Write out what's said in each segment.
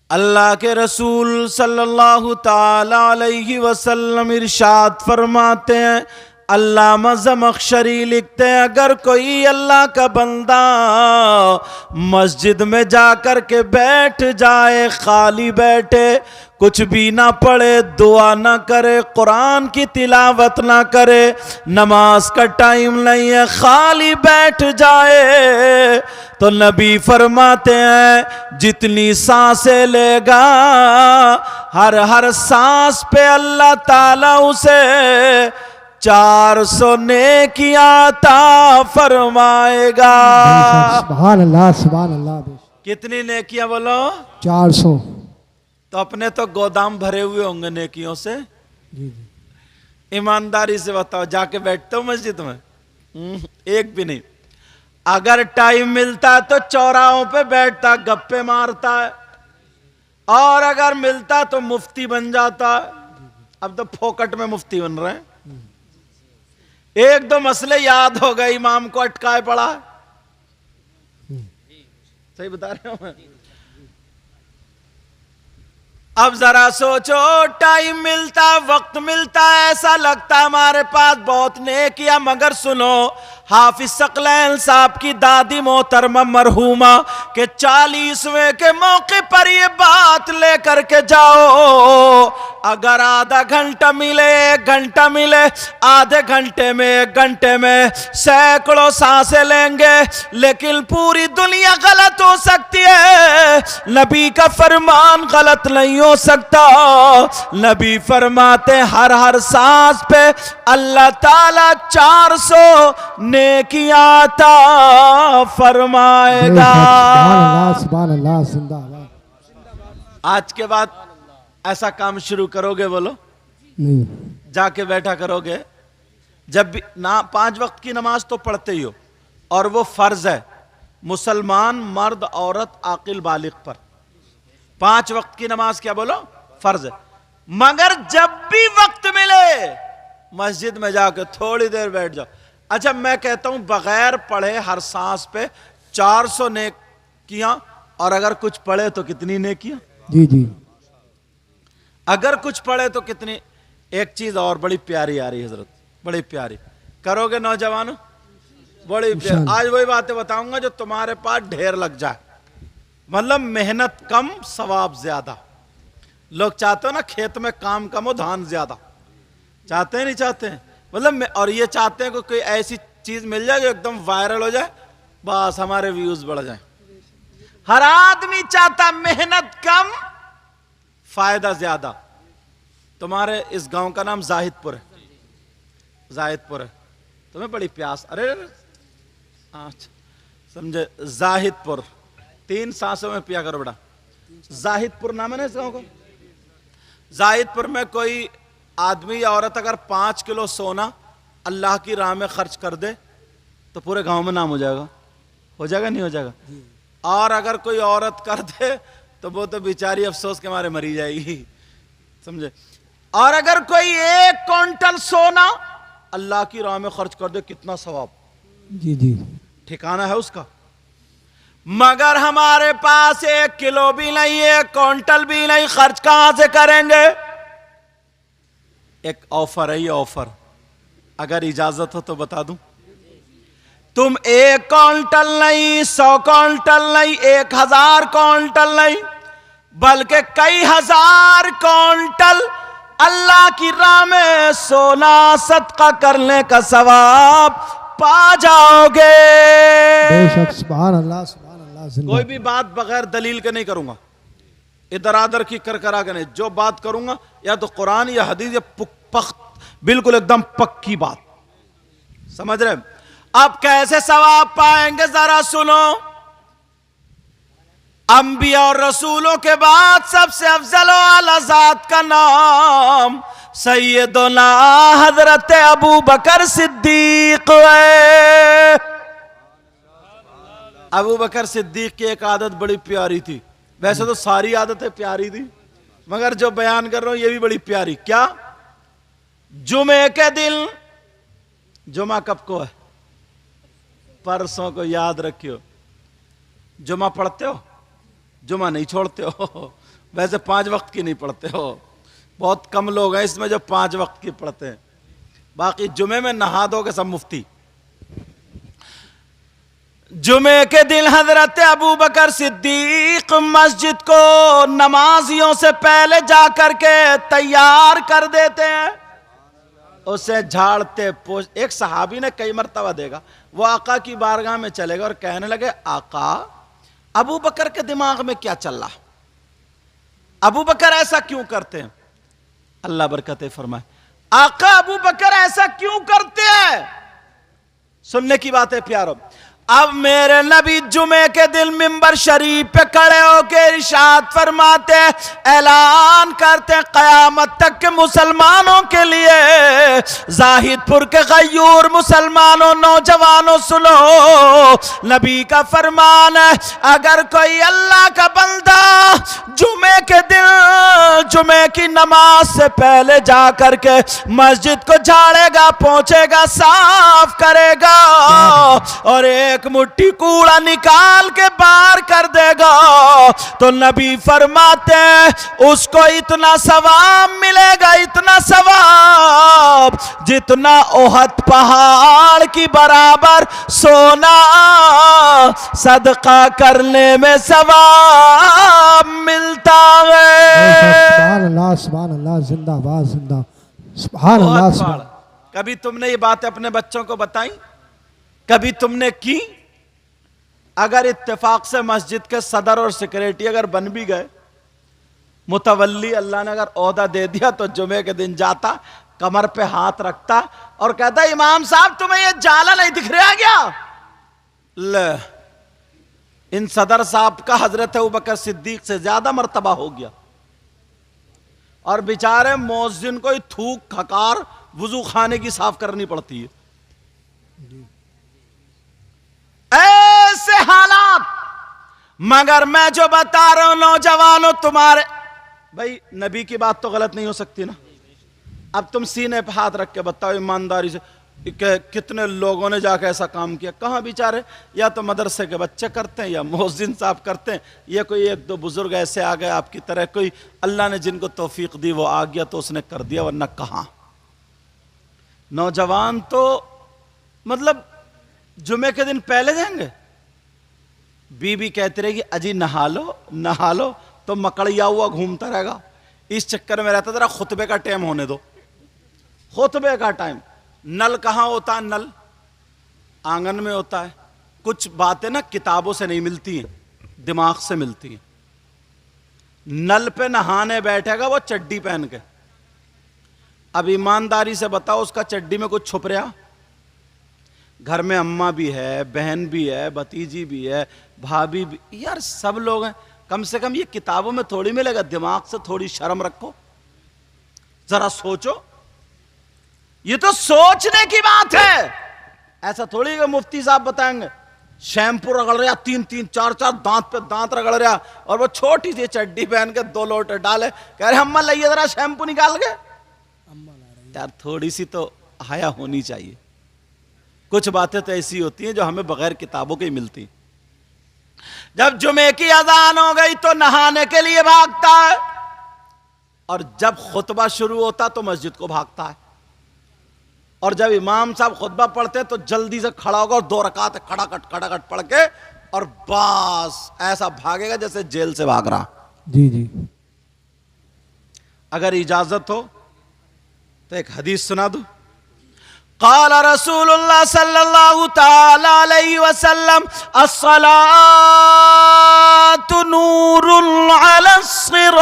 अल्लाह के रसूल सल्लल्लाहु ताला अलैहि वसल्लम इरशाद फरमाते हैं, अल्लामा ज़मख़शरी लिखते हैं, अगर कोई अल्लाह का बंदा मस्जिद में जाकर के बैठ जाए, खाली बैठे, कुछ भी ना पढ़े, दुआ ना करे, कुरान की तिलावत ना करे, नमाज का टाइम नहीं है, खाली बैठ जाए, तो नबी फरमाते हैं जितनी सांसें लेगा हर सांस पे अल्लाह ताला उसे 400 नेकियां अता फरमाएगा। सुभान अल्लाह, सुभान अल्लाह। कितनी नेकियां बोलो? 400। तो अपने तो गोदाम भरे हुए होंगे नेकियों से। जी जी। ईमानदारी से बताओ, जाके बैठते हो मस्जिद में? एक भी नहीं। अगर टाइम मिलता है तो चौराहों पे बैठता, गप्पे मारता है, और अगर मिलता तो मुफ्ती बन जाता है। अब तो फोकट में मुफ्ती बन रहे हैं। एक दो मसले याद हो गए, इमाम को अटकाए पड़ा है। सही बता रहे हो? अब जरा सोचो, टाइम मिलता, वक्त मिलता, ऐसा लगता हमारे पास बहुत नेकिया, मगर सुनो, हाफिज सकलैन साहब की दादी मोहतरमा मरहूमा के 40वें के मौके पर ये बात लेकर के जाओ। अगर आधा घंटा मिले, 1 घंटा मिले, आधे घंटे में, 1 घंटे में सैकड़ों सांसें लेंगे, लेकिन पूरी दुनिया गलत हो सकती है, नबी का फरमान गलत नहीं हो सकता। नबी फरमाते हर सांस पे अल्लाह ताला 400 नेकियां अता फरमाएगा। सुभान अल्लाह, जिंदाबाद। आज के बाद ऐसा काम शुरू करोगे? बोलो नहीं। जाके बैठा करोगे, जब भी ना 5 वक्त की नमाज तो पढ़ते ही हो, और वो फर्ज है मुसलमान मर्द औरत आकिल बालिग पर। 5 वक्त की नमाज क्या बोलो? फर्ज है। मगर जब भी वक्त मिले मस्जिद में जाकर थोड़ी देर बैठ जाओ। अच्छा, मैं कहता हूं बगैर पढ़े हर सांस पे 400 नेकियां, और अगर कुछ पढ़े तो कितनी नेकियां? जी जी। अगर कुछ पढ़े तो कितनी। एक चीज और बड़ी प्यारी आ रही है हजरत, बड़ी प्यारी। करोगे नौजवानों? बड़ी प्यारी। आज वही बातें बताऊंगा जो तुम्हारे पास ढेर लग जाए। मतलब मेहनत कम, सवाब ज्यादा। लोग चाहते हो ना खेत में काम कम हो, धान ज्यादा। चाहते हैं नहीं चाहते हैं? मतलब और ये चाहते हैं कि कोई ऐसी चीज मिल जाए जो एकदम वायरल हो जाए, बस हमारे व्यूज बढ़ जाए। हर आदमी चाहता मेहनत कम, फायदा ज्यादा। तुम्हारे इस गांव का नाम जाहिदपुर है। जाहिदपुर है। तुम्हें बड़ी प्यास। अरे अच्छा, समझे? जाहिदपुर 3 सांसों में पिया करो बेटा। जाहिदपुर नाम है ना इस गांव को। जाहिदपुर में कोई आदमी या औरत अगर 5 किलो सोना अल्लाह की राह में खर्च कर दे तो पूरे गांव में नाम हो जाएगा। हो जाएगा नहीं हो जाएगा? और अगर कोई औरत कर दे तो वो तो बेचारी अफसोस के मारे मरी जाएगी। समझे? और अगर कोई 1 क्विंटल सोना अल्लाह की राह में खर्च कर दे, कितना सवाब। जी जी। ठिकाना है उसका। मगर हमारे पास 1 किलो भी नहीं, 1 क्विंटल भी नहीं, खर्च कहां से करेंगे? एक ऑफर है, ये ऑफर, अगर इजाजत हो तो बता दूं। तुम 1 क्विंटल नहीं, 100 क्विंटल नहीं, 1000 क्विंटल नहीं, बल्कि कई हजार क्विंटल अल्लाह की राह में सोना सदका करने का सवाब पा जाओगे। बेशक। सुभान अल्लाह, सुभान अल्लाह। कोई भी बात बगैर दलील के नहीं करूंगा, इधर आदर की कर करा के नहीं। जो बात करूंगा या तो कुरान या हदीस या बिल्कुल एकदम पक्की बात। समझ रहे? अब कैसे सवाब पाएंगे जरा सुनो। अंबिया और रसूलों के बाद सबसे अफजल आला जात का नाम सैयदना हजरत अबू बकर सिद्दीक है। अबू बकर सिद्दीक की एक आदत बड़ी प्यारी थी। वैसे तो सारी आदतें प्यारी थी, मगर जो बयान कर रहा हूं ये भी बड़ी प्यारी। क्या? जुमे के दिन, जुमा कब को है? परसों को, याद रखियो। जुमा पढ़ते हो? जुमा नहीं छोड़ते हो, वैसे 5 वक्त की नहीं पढ़ते हो, बहुत कम लोग हैं इसमें जो 5 वक्त की पढ़ते हैं, बाकी जुमे में नहा दोगे सब मुफ्ती। जुमे के दिन हजरत अबू बकर सिद्दीक मस्जिद को नमाजियों से पहले जाकर के तैयार कर देते हैं, उसे झाड़ते पोछ। एक सहाबी ने कई मरतबा देखा, वो आका की बारगाह में चलेगा और कहने लगे, आका अबू बकर के दिमाग में क्या चल रहा, अबू बकर ऐसा क्यों करते हैं? अल्लाह बरकत फरमाए, आका अबू बकर ऐसा क्यों करते हैं? सुनने की बात है प्यारो। अब मेरे नबी जुमे के दिन मिंबर शरीफ पे खड़े होकर इरशाद फरमाते, ऐलान करते, कयामत तक के मुसलमानों के लिए, जाहिदपुर के गयूर मुसलमानों नौजवानों सुनो, नबी का फरमान है, अगर कोई अल्लाह का बंदा जुमे के दिन जुमे की नमाज से पहले जाकर के मस्जिद को झाड़ेगा, पहुंचेगा, साफ करेगा और एक मुट्ठी कूड़ा निकाल के बाहर कर देगा, तो नबी फरमाते हैं उसको इतना सवाब मिलेगा, इतना सवाब जितना ओहद पहाड़ की बराबर सोना सदका करने में सवाब मिलता है। सुभान अल्लाह, जिंदाबाद जिंदा, सुभान अल्लाह, सुभान। कभी तुमने ये बातें अपने बच्चों को बताई? कभी तुमने की? अगर इत्तेफाक से मस्जिद के सदर और सेक्रेटरी अगर बन भी गए, मुतवल्ली अल्लाह ने अगर ओहदा दे दिया, तो जुमे के दिन जाता, कमर पे हाथ रखता और कहता, इमाम साहब तुम्हें ये जाला नहीं दिख रहा क्या? ले, इन सदर साहब का हजरत अबू बकर सिद्दीक से ज्यादा मर्तबा हो गया, और बेचारे मौजिन को थूक खकार वुजू खाने की साफ करनी पड़ती है। ऐसे हालात, मगर मैं जो बता रहा हूं नौजवानों, तुम्हारे भाई नबी की बात तो गलत नहीं हो सकती ना। अब तुम सीने पे हाथ रख के बताओ ईमानदारी से, कितने लोगों ने जाकर ऐसा काम किया? कहां बेचारे, या तो मदरसे के बच्चे करते हैं या मोहसिन साहब करते हैं, या कोई 1-2 बुजुर्ग ऐसे आ गए आपकी तरह, कोई अल्लाह ने जिनको तौफीक दी वो आ गया तो उसने कर दिया, वरना कहां। नौजवान तो मतलब जुमे के दिन पहले जाएंगे, बीबी कहती रहेगी अजी नहा लो, तो मकड़िया हुआ घूमता रहेगा, इस चक्कर में रहता, जरा खुतबे का टाइम होने दो, खुतबे का टाइम। नल कहां होता है? नल आंगन में होता है। कुछ बातें ना किताबों से नहीं मिलती हैं, दिमाग से मिलती हैं। नल पे नहाने बैठेगा वो चड्डी पहन के, अब ईमानदारी से बताओ उसका चड्डी में कुछ छुप रहा? घर में अम्मा भी है, बहन भी है, भतीजी भी है, भाभी भी, यार सब लोग हैं, कम से कम ये किताबों में थोड़ी मिलेगा, दिमाग से थोड़ी शर्म रखो, जरा सोचो, ये तो सोचने की बात है। ऐसा थोड़ी कि मुफ्ती साहब बताएंगे शैम्पू रगड़ रहा, 3-3, 4-4 दांत पे दांत रगड़ रहा, और वो छोटी सी चड्डी पहन के 2 लोटे डाले, कह रहे अम्मा लाइए जरा शैम्पू निकाल के। यार थोड़ी सी तो हया होनी चाहिए। कुछ बातें तो ऐसी होती हैं जो हमें बगैर किताबों के ही मिलती। जब जुमे की अजान हो गई तो नहाने के लिए भागता है, और जब खुतबा शुरू होता तो मस्जिद को भागता है, और जब इमाम साहब खुतबा पढ़ते तो जल्दी से खड़ा होगा और 2 रकात खड़ाखट पढ़ के, और बस ऐसा भागेगा जैसे जेल से भाग रहा। जी जी। अगर इजाजत हो तो एक हदीस सुना दूं। क़ाल रसूलुल्लाह सल्लल्लाहु तआला अलैहि वसल्लम, अस्सलातु नूरुन अलस्सिरात,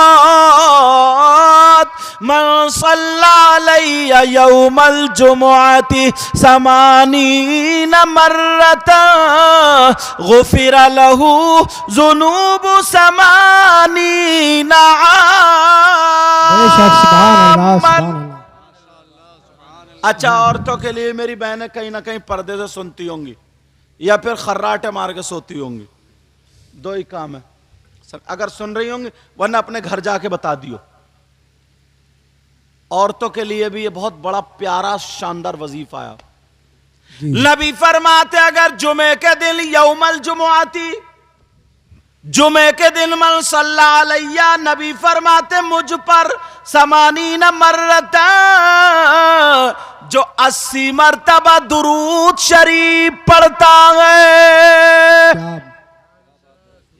मन सल्ला अलैया यौमल जुमुअति समानीन मर्रतन गुफिर लहू ज़ुनूबु समानीन आम। अच्छा, औरतों के लिए मेरी बहनें कहीं ना कहीं पर्दे से सुनती होंगी या फिर खर्राटे मार के सोती होंगी, 2 ही काम है। अगर सुन रही होंगी, वरना अपने घर जाके बता दियो। औरतों के लिए भी ये बहुत बड़ा प्यारा शानदार वजीफा है। नबी फरमाते अगर जुमे के दिन यौमल जुमुआती, जुमे के दिन मन सल्ला अलैया, नबी फरमाते मुझ पर समानीन मर्रता, जो 80 मर्तबा दुरूद शरीफ पढ़ता है। क्या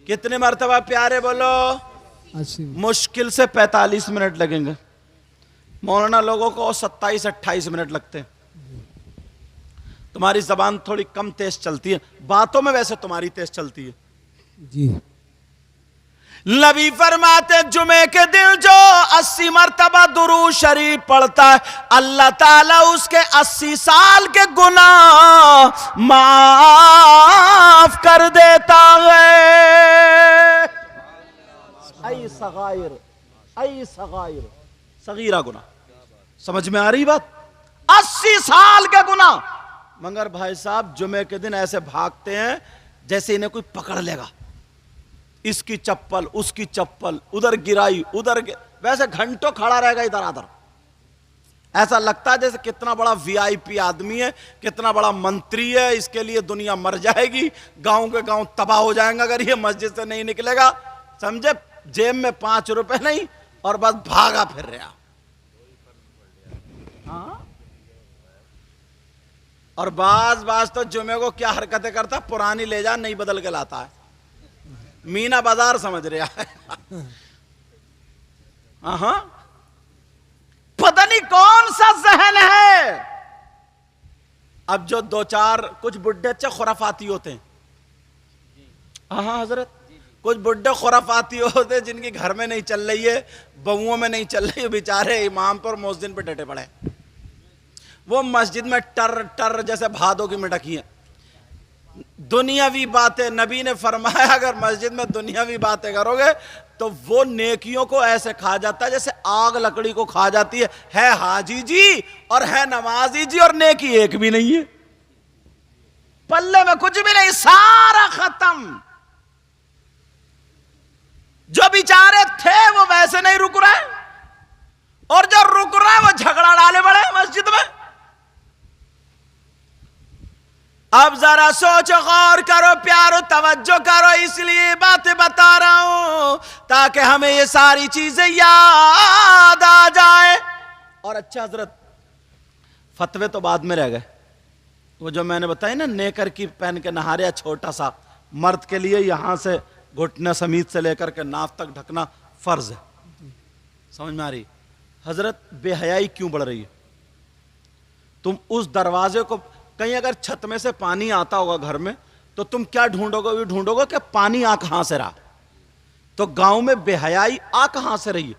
कितने मर्तबा प्यारे बोलो? 80। मुश्किल से 45 मिनट लगेंगे। मौलाना लोगों को 27-28 मिनट लगते हैं। तुम्हारी जबान थोड़ी कम तेज चलती है, बातों में वैसे तुम्हारी तेज चलती है। जी। नबी फरमाते जुमे के दिन जो 80 मर्तबा दुरूद शरीफ पढ़ता है, अल्लाह ताला उसके 80 साल के गुनाह माफ कर देता है। आई सगाइर, आई सगाइर, सगीरा गुनाह। समझ में आ रही बात? 80 साल के गुनाह। मगर भाई साहब जुमे के दिन ऐसे भागते हैं जैसे इन्हें कोई पकड़ लेगा। इसकी चप्पल, उसकी चप्पल, उधर गिराई, वैसे घंटों खड़ा रहेगा इधर आधर। ऐसा लगता है जैसे कितना बड़ा वीआईपी आदमी है, कितना बड़ा मंत्री है, इसके लिए दुनिया मर जाएगी, गांव के गांव तबाह हो जाएंगे अगर ये मस्जिद से नहीं निकलेगा। समझे? जेब में 5 रुपए नहीं और बस भागा फिर रहा। हाँ? और बाज तो जुमे को क्या हरकतें करता, पुरानी ले जा नई बदल के लाता है। मीना बाजार समझ रहा है। हाँ, पता नहीं कौन सा जहन है। अब जो 2-4 कुछ बुड्ढे अच्छे खुराफाती होते हैं। हाँ हजरत, कुछ बुड्ढे खुराफाती होते हैं जिनकी घर में नहीं चल रही है, बहुओं में नहीं चल रही है, बेचारे इमाम पर मौज़िन पे डटे पड़े। वो मस्जिद में टर टर जैसे भादों की मिटकी है। दुनियावी बातें, नबी ने फरमाया अगर मस्जिद में दुनियावी बातें करोगे तो वो नेकियों को ऐसे खा जाता है जैसे आग लकड़ी को खा जाती है हाजी जी और है नमाजी जी और नेकी एक भी नहीं है, पल्ले में कुछ भी नहीं, सारा खत्म। जो बेचारे थे वो वैसे नहीं रुक रहे और जो रुक रहे वो झगड़ा डाले बड़े मस्जिद में। अब जरा सोचो, गौर करो, प्यारो तवज्जो करो, इसलिए बातें बता रहा हूं ताकि हमें ये सारी चीजें याद आ जाए। और अच्छा हजरत, फतवे तो बाद में रह गए। वो जो मैंने बताया ना, नेकर की पहन के नहा रहा, छोटा सा, मर्द के लिए यहां से घुटने समीत से लेकर के नाफ तक ढकना फर्ज है। समझ में आ रही? हजरत बेहयाई क्यों बढ़ रही है? तुम उस दरवाजे को, कहीं अगर छत में से पानी आता होगा घर में तो तुम क्या ढूंढोगे? ढूंढोगे कि पानी आ कहां से रहा। तो गांव में बेहयाई आ कहां से रही है?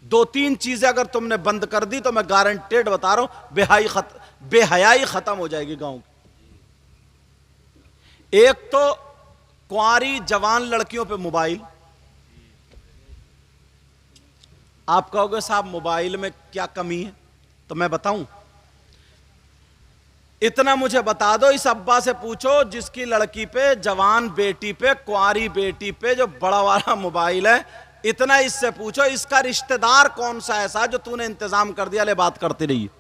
2-3 चीजें अगर तुमने बंद कर दी तो मैं गारंटेड बता रहा हूं बेहयाई खत्म हो जाएगी गांव की। एक तो कुंवारी जवान लड़कियों पे मोबाइल। आप कहोगे साहब मोबाइल में क्या कमी है? तो मैं बताऊं, इतना मुझे बता दो, इस अब्बा से पूछो जिसकी लड़की पे, जवान बेटी पे, कुंवारी बेटी पे जो बड़ा वाला मोबाइल है, इतना इससे पूछो इसका रिश्तेदार कौन सा ऐसा जो तूने इंतजाम कर दिया, ले बात करती रही।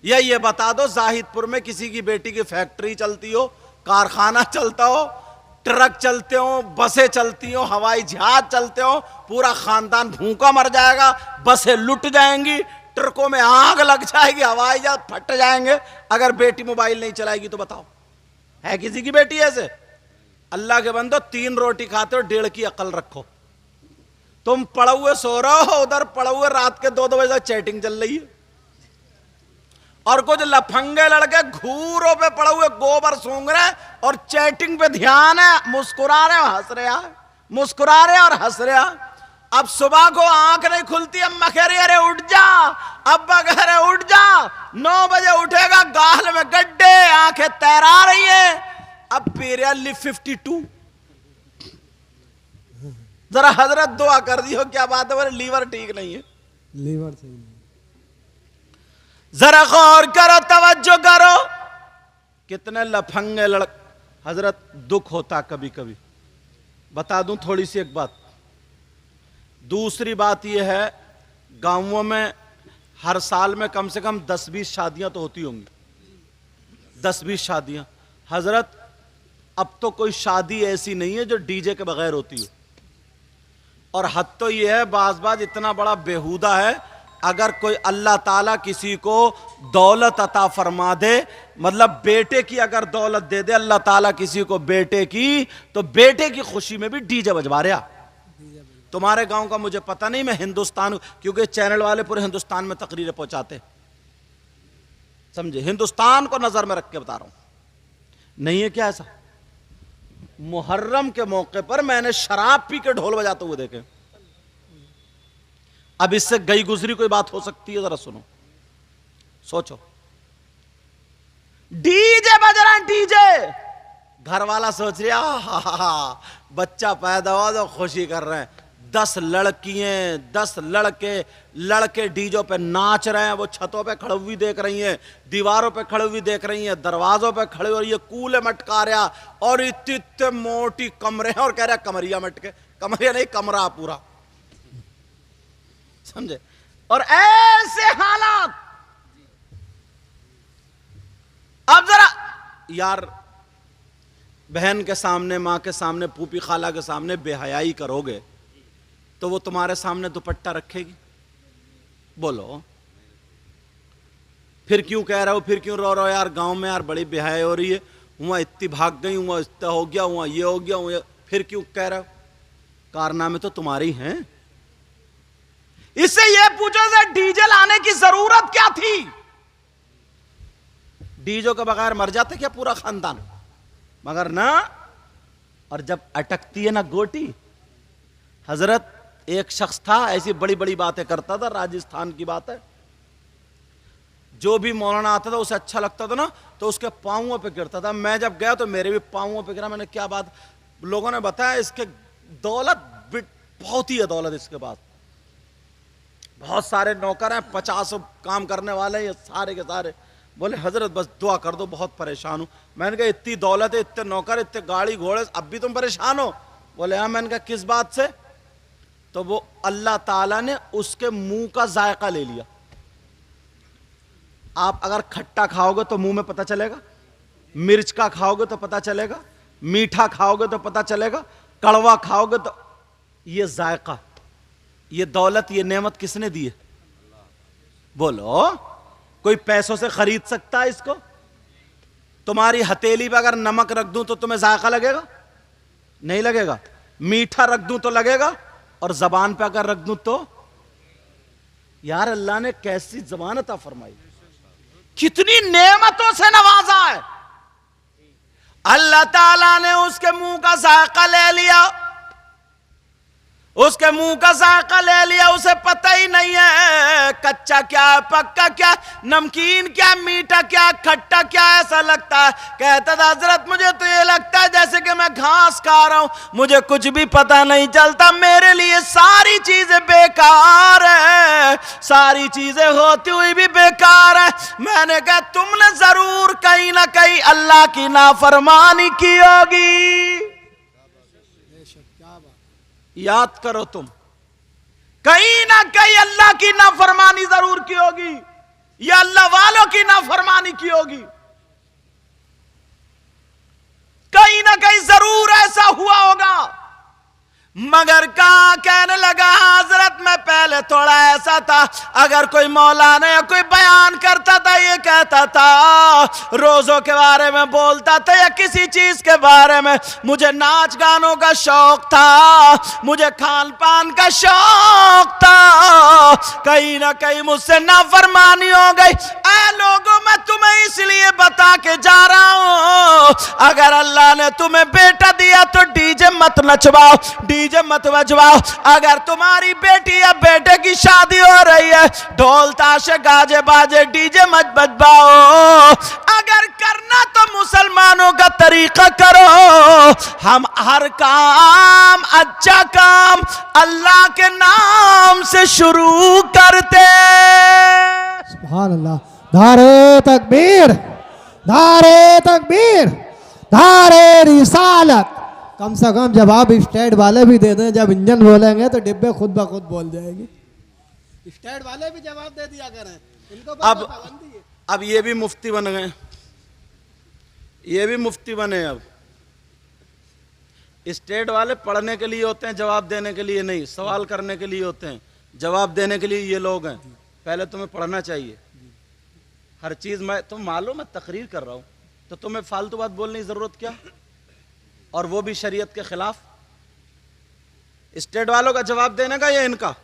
या ये बता दो जाहिदपुर में किसी की बेटी की फैक्ट्री चलती हो, कारखाना चलता हो, ट्रक चलते हो, बसें चलती हो, हवाई जहाज चलते हो, पूरा खानदान भूखा मर जाएगा, बसें लुट जाएंगी, ट्रकों में आग लग जाएगी, हवाई जहाज फट जाएंगे, अगर बेटी मोबाइल नहीं चलाएगी तो बताओ है किसी की बेटी ऐसे? अल्लाह के बंदो, 3 रोटी खाते हो, 1.5 की अकल रखो। तुम पड़े हुए सो रहे हो, उधर पड़े हुए रात के 2-2 बजे तक चैटिंग चल रही है, और कुछ लफंगे लड़के घूरों पे पड़े हुए गोबर सूंघ रहे और चैटिंग पे ध्यान है, मुस्कुरा रहे और हंस रहे, मुस्कुरा रहे और हंस रहे। अब सुबह को आंख नहीं खुलती, अम्मा कह रही अरे उठ जा, अब्बा कह रहे उठ जा, 9 बजे उठेगा, गाल में गड्ढे, आंखें तैरा रही हैं। अब पीरियड 52। जरा हजरत दुआ कर दियो, क्या बात है, लीवर ठीक नहीं है, लीवर सही नहीं। जरा गौर करो, तवज्जो करो, कितने लफंगे हजरत दुख होता कभी कभी। बता दूं थोड़ी सी एक बात। दूसरी बात यह है, गांवों में हर साल में कम से कम 10-20 शादियां तो होती होंगी, 10-20 शादियां। हजरत अब तो कोई शादी ऐसी नहीं है जो डीजे के बगैर होती हो। और हद तो यह है, बाज इतना बड़ा बेहुदा है, अगर कोई अल्लाह ताला किसी को दौलत अता फरमा दे, मतलब बेटे की अगर दौलत दे दे अल्लाह ताला किसी को बेटे की, तो बेटे की खुशी में भी डीजे बजवा रहा। तुम्हारे गांव का मुझे पता नहीं, मैं हिंदुस्तान, क्योंकि चैनल वाले पूरे हिंदुस्तान में तकरीरें पहुंचाते, समझे, हिंदुस्तान को नजर में रख के बता रहा हूं। नहीं है क्या ऐसा? मुहर्रम के मौके पर मैंने शराब पी के ढोल बजाते हुए देखे। अब इससे गई गुजरी कोई बात हो सकती है? जरा सुनो, सोचो, डीजे बज रहा है, डीजे। घर वाला सोच रहा बच्चा पैदा हुआ तो खुशी कर रहे हैं, 10 लड़कियां 10 लड़के डीजों पे नाच रहे हैं, वो छतों पे खड़े हुई देख रही हैं, दीवारों पे खड़े हुई देख रही हैं, दरवाजों पे खड़े, और ये कूले मटका रहा, और इतने मोटी कमरे हैं, और कह रहा कमरिया मटके, कमरिया नहीं कमरा पूरा, समझे। और ऐसे हालात, अब जरा यार बहन के सामने, मां के सामने, फूफी खाला के सामने बेहयाई करोगे तो वो तुम्हारे सामने दुपट्टा रखेगी? बोलो, फिर क्यों कह रहे हो, फिर क्यों रो रहे हो यार, गांव में यार बड़ी बेहयाई हो रही है, वहां इतनी भाग गई, वहां इतना हो गया, वहां ये हो गया, वहां फिर क्यों कह रहे हो? कारनामे तो तुम्हारी हैं। इससे ये पूछो से डीजे लाने की जरूरत क्या थी? डीजे के बगैर मर जाते क्या पूरा खानदान? मगर ना, और जब अटकती है ना गोटी, हजरत एक शख्स था ऐसी बड़ी बड़ी बातें करता था, राजस्थान की बात है, जो भी मौलाना आता था उसे अच्छा लगता था ना, तो उसके पांवों पे गिरता था। मैं जब गया तो मेरे भी पांवों पे गिरा। मैंने क्या बात, लोगों ने बताया इसके दौलत बहुत ही है, दौलत इसके पास, बहुत सारे नौकर हैं, 50 काम करने वाले हैं, ये सारे के सारे। बोले हजरत बस दुआ कर दो, बहुत परेशान हूं। मैंने कहा इतनी दौलत है, इतने नौकर, इतने गाड़ी घोड़े, अब भी तुम परेशान हो? बोले हाँ। मैंने कहा किस बात से? तो वो अल्लाह ताला ने उसके मुंह का जायका ले लिया। आप अगर खट्टा खाओगे तो मुंह में पता चलेगा, मिर्च का खाओगे तो पता चलेगा, मीठा खाओगे तो पता चलेगा, कड़वा खाओगे तो, ये जायका, ये दौलत, ये नेमत किसने दी है? बोलो, कोई पैसों से खरीद सकता है इसको? तुम्हारी हथेली पे अगर नमक रख दूं तो तुम्हें जायका लगेगा? नहीं लगेगा। मीठा रख दूं तो लगेगा, और जबान पे अगर रख दूं तो? यार अल्लाह ने कैसी जबान अता फरमाई, कितनी नेमतों से नवाजा है। अल्लाह ताला ने उसके मुंह का जायका ले लिया, उसके मुंह का जायका ले लिया, उसे पता ही नहीं है कच्चा क्या, पक्का क्या, नमकीन क्या, मीठा क्या, खट्टा क्या, ऐसा लगता है। कहता था हजरत मुझे तो ये लगता है जैसे कि मैं घास खा रहा हूं, मुझे कुछ भी पता नहीं चलता, मेरे लिए सारी चीजें बेकार है, सारी चीजें होती हुई भी बेकार है। मैंने कहा तुमने जरूर कहीं ना कहीं अल्लाह की नाफरमानी की होगी। याद करो, तुम कहीं ना कहीं अल्लाह की नाफरमानी जरूर की होगी, या अल्लाह वालों की नाफरमानी की होगी, कहीं ना कहीं जरूर ऐसा हुआ होगा। मगर कहा कहने लगा हजरत मैं पहले थोड़ा ऐसा था, अगर कोई मौलाना या कोई बयान करता था, ये कहता था रोजों के बारे में बोलता था या किसी चीज के बारे में, मुझे नाच गानों का शौक था, मुझे खान पान का शौक था, कहीं ना कहीं मुझसे नाफरमानी हो गई। ऐ लोगों, मैं तुम्हें इसलिए बता के जा रहा हूं, अगर अल्लाह ने तुम्हें बेटा दिया तो डीजे मत नचवाओ, डीजे मत बजवाओ। अगर तुम्हारी बेटी या बेटे की शादी हो रही है, ढोल ताशे गाजे बाजे डीजे मत बजवाओ। अगर करना तो मुसलमानों का तरीका करो, हम हर काम, अच्छा काम अल्लाह के नाम से शुरू करते। सुभान अल्लाह। धारे तकबीर, धारे तकबीर, धारे रिसालत। कम से कम जब आप स्टेट वाले भी दे दें, जब इंजन बोलेंगे तो डिब्बे खुद ब खुद बोल जाएगी। स्टेट वाले भी जवाब दे दिया करें, इनको पाबंदी है। अब ये भी मुफ्ती बन गए, ये भी मुफ्ती बने। अब स्टेट वाले पढ़ने के लिए होते हैं, जवाब देने के लिए नहीं। सवाल करने के लिए होते हैं, जवाब देने के लिए ये लोग हैं। पहले तुम्हें पढ़ना चाहिए हर चीज़। मैं तुम मालूम मैं तकरीर कर रहा हूँ तो तुम्हें फालतू बात बोलने की ज़रूरत क्या, और वो भी शरीयत के खिलाफ। स्टेट वालों का जवाब देने का या इनका?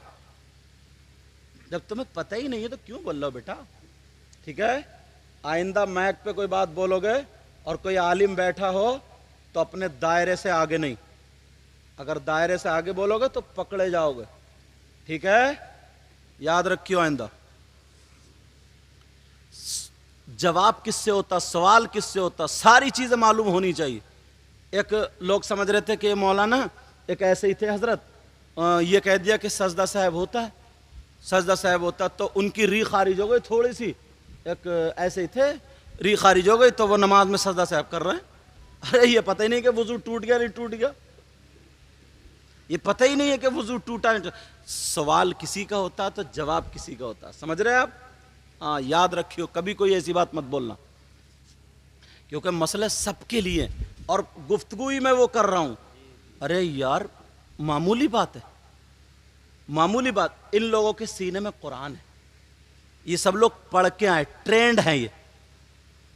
जब तुम्हें पता ही नहीं है तो क्यों बोल रहे हो बेटा? ठीक है, आइंदा मैक पे कोई बात बोलोगे और कोई आलिम बैठा हो तो अपने दायरे से आगे नहीं। अगर दायरे से आगे बोलोगे तो पकड़े जाओगे। ठीक है, याद रखियो आइंदा। जवाब किससे होता, सवाल किससे होता, सारी चीजें मालूम होनी चाहिए। एक लोग समझ रहे थे कि मौलाना एक ऐसे ही थे हजरत, ये कह दिया कि सजदा साहब होता है, सजदा साहब होता, तो उनकी री खारिज हो गई थोड़ी सी। एक ऐसे ही थे, री खारिज हो गई तो वो नमाज में सजदा साहब कर रहे हैं। अरे ये पता ही नहीं कि वुजू टूट गया नहीं टूट गया, ये पता ही नहीं है कि वुजू टूटा नहीं। सवाल किसी का होता है तो जवाब किसी का होता है, समझ रहे हैं आप? हाँ, याद रखियो, कभी कोई ऐसी बात मत बोलना, क्योंकि मसले सबके लिए हैं और गुफ्तगू ही मैं वो कर रहा हूं। अरे यार मामूली बात है, मामूली बात। इन लोगों के सीने में कुरान है, ये सब लोग पढ़ के आए, ट्रेंड है, ये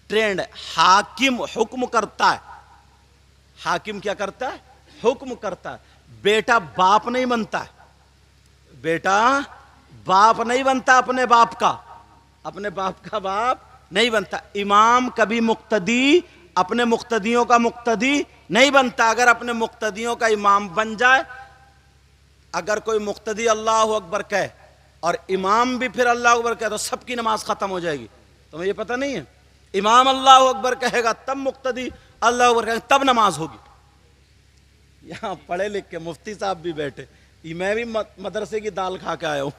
ट्रेंड है। हाकिम हुक्म करता है, हाकिम क्या करता है? हुक्म करता है। बेटा बाप नहीं बनता है, बेटा बाप नहीं बनता अपने बाप का, अपने बाप का बाप नहीं बनता। इमाम कभी मुक्तदी अपने मुक्तदियों का मुक्तदी नहीं बनता। अगर अपने मुक्तदियों का इमाम बन जाए, अगर कोई मुक्तदी अल्लाह अकबर कहे और इमाम भी फिर अल्लाह अकबर कहे तो सबकी नमाज खत्म हो जाएगी। तुम्हें ये पता नहीं है? इमाम अल्लाह अकबर कहेगा तब मुक्तदी अल्लाह अकबर कहेगा तब नमाज होगी। यहाँ पढ़े लिख के मुफ्ती साहब भी बैठे, मैं भी मदरसे की दाल खा के आया हूँ,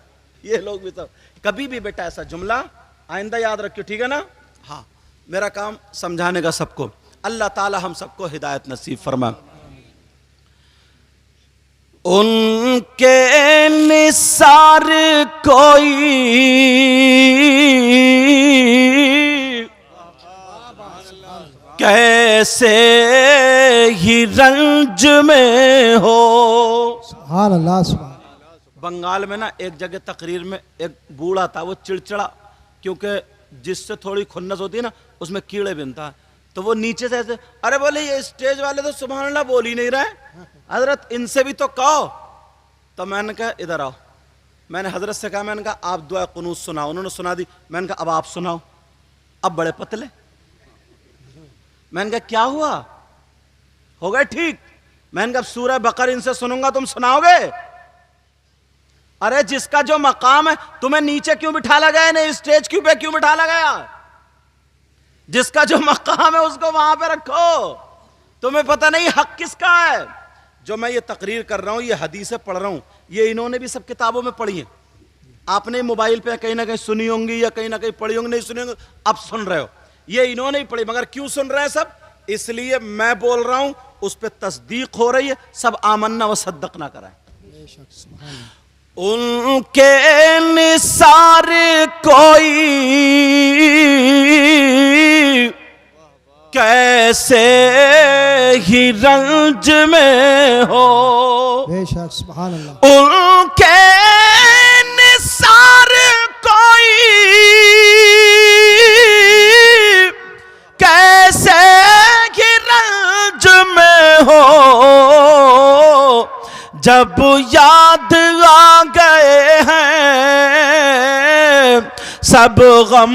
ये लोग भी सब। कभी भी बेटा ऐसा जुमला आइंदा याद रखियो, ठीक है ना? हाँ, मेरा काम समझाने का सबको। अल्लाह ताला हम सबको हिदायत नसीब फरमा। उनके निसार कोई कैसे ही रंज में हो। सुभान अल्लाह, सुभान। बंगाल में ना एक जगह तकरीर में एक बूढ़ा था, वो चिड़चिड़ा, क्योंकि जिससे थोड़ी खुन्नस होती है ना उसमें कीड़े बिनता है, तो वो नीचे से ऐसे, अरे बोले ये स्टेज वाले तो सुभान अल्लाह बोल ही नहीं रहे, हजरत इनसे भी तो कहो। तो मैंने कहा इधर आओ, मैंने हजरत से कहा, मैंने कहा आप दुआ कुनूत सुनाओ, उन्होंने सुना दी। मैंने कहा अब आप सुनाओ। अब बड़े पतले, मैंने कहा क्या हुआ, हो गए ठीक? मैंने कहा सूरह बकर इनसे सुनूंगा, तुम सुनाओगे? अरे जिसका जो मकाम है, तुम्हें नीचे क्यों बिठा लगाया, नहीं स्टेज क्यों पे क्यों बिठा लगाया? जिसका जो मकाम है उसको वहां पे रखो। तुम्हें पता नहीं हक किसका है? जो मैं ये तकरीर कर रहा हूं, ये हदीसें पढ़ रहा हूं, ये इन्होंने भी सब किताबों में पढ़ी है। आपने मोबाइल पे कहीं ना कहीं सुनी होंगी या कहीं ना कहीं पढ़ी होंगी, नहीं सुनी होंगी, अब सुन रहे हो। ये इन्होंने ही पढ़ी, मगर क्यों सुन रहे हैं सब? इसलिए मैं बोल रहा हूं, उस पर तस्दीक हो रही है, सब आमन्ना व सद्दक ना कराएं। उनके निसार कोई कैसे ही रंज में हो। बेशक, सुभान अल्लाह। उनके निसार कोई कैसे ही रंज में हो, जब याद आ गए हैं सब गम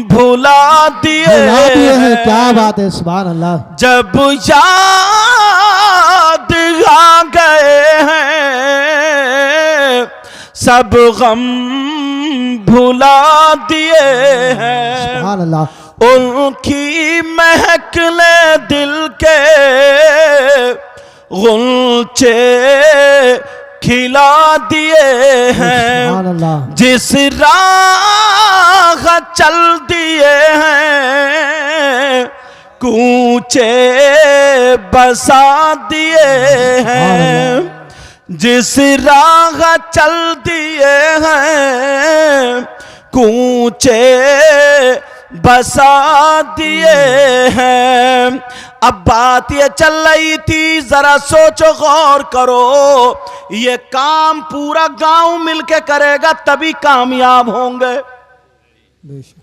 भुला दिए हैं। क्या बात है, सुभान अल्लाह। जब याद आ गए हैं सब गम भुला दिए हैं। सुभान अल्लाह। उनकी महकले दिल के गुलचे खिला दिए हैं। जिस राह चल दिए हैं कूचे बसा दिए हैं। जिस राह चल दिए हैं कूचे बसा दिए हैं। अब बात ये चल रही थी, जरा सोचो गौर करो, ये काम पूरा गांव मिलके करेगा तभी कामयाब होंगे। बेशक।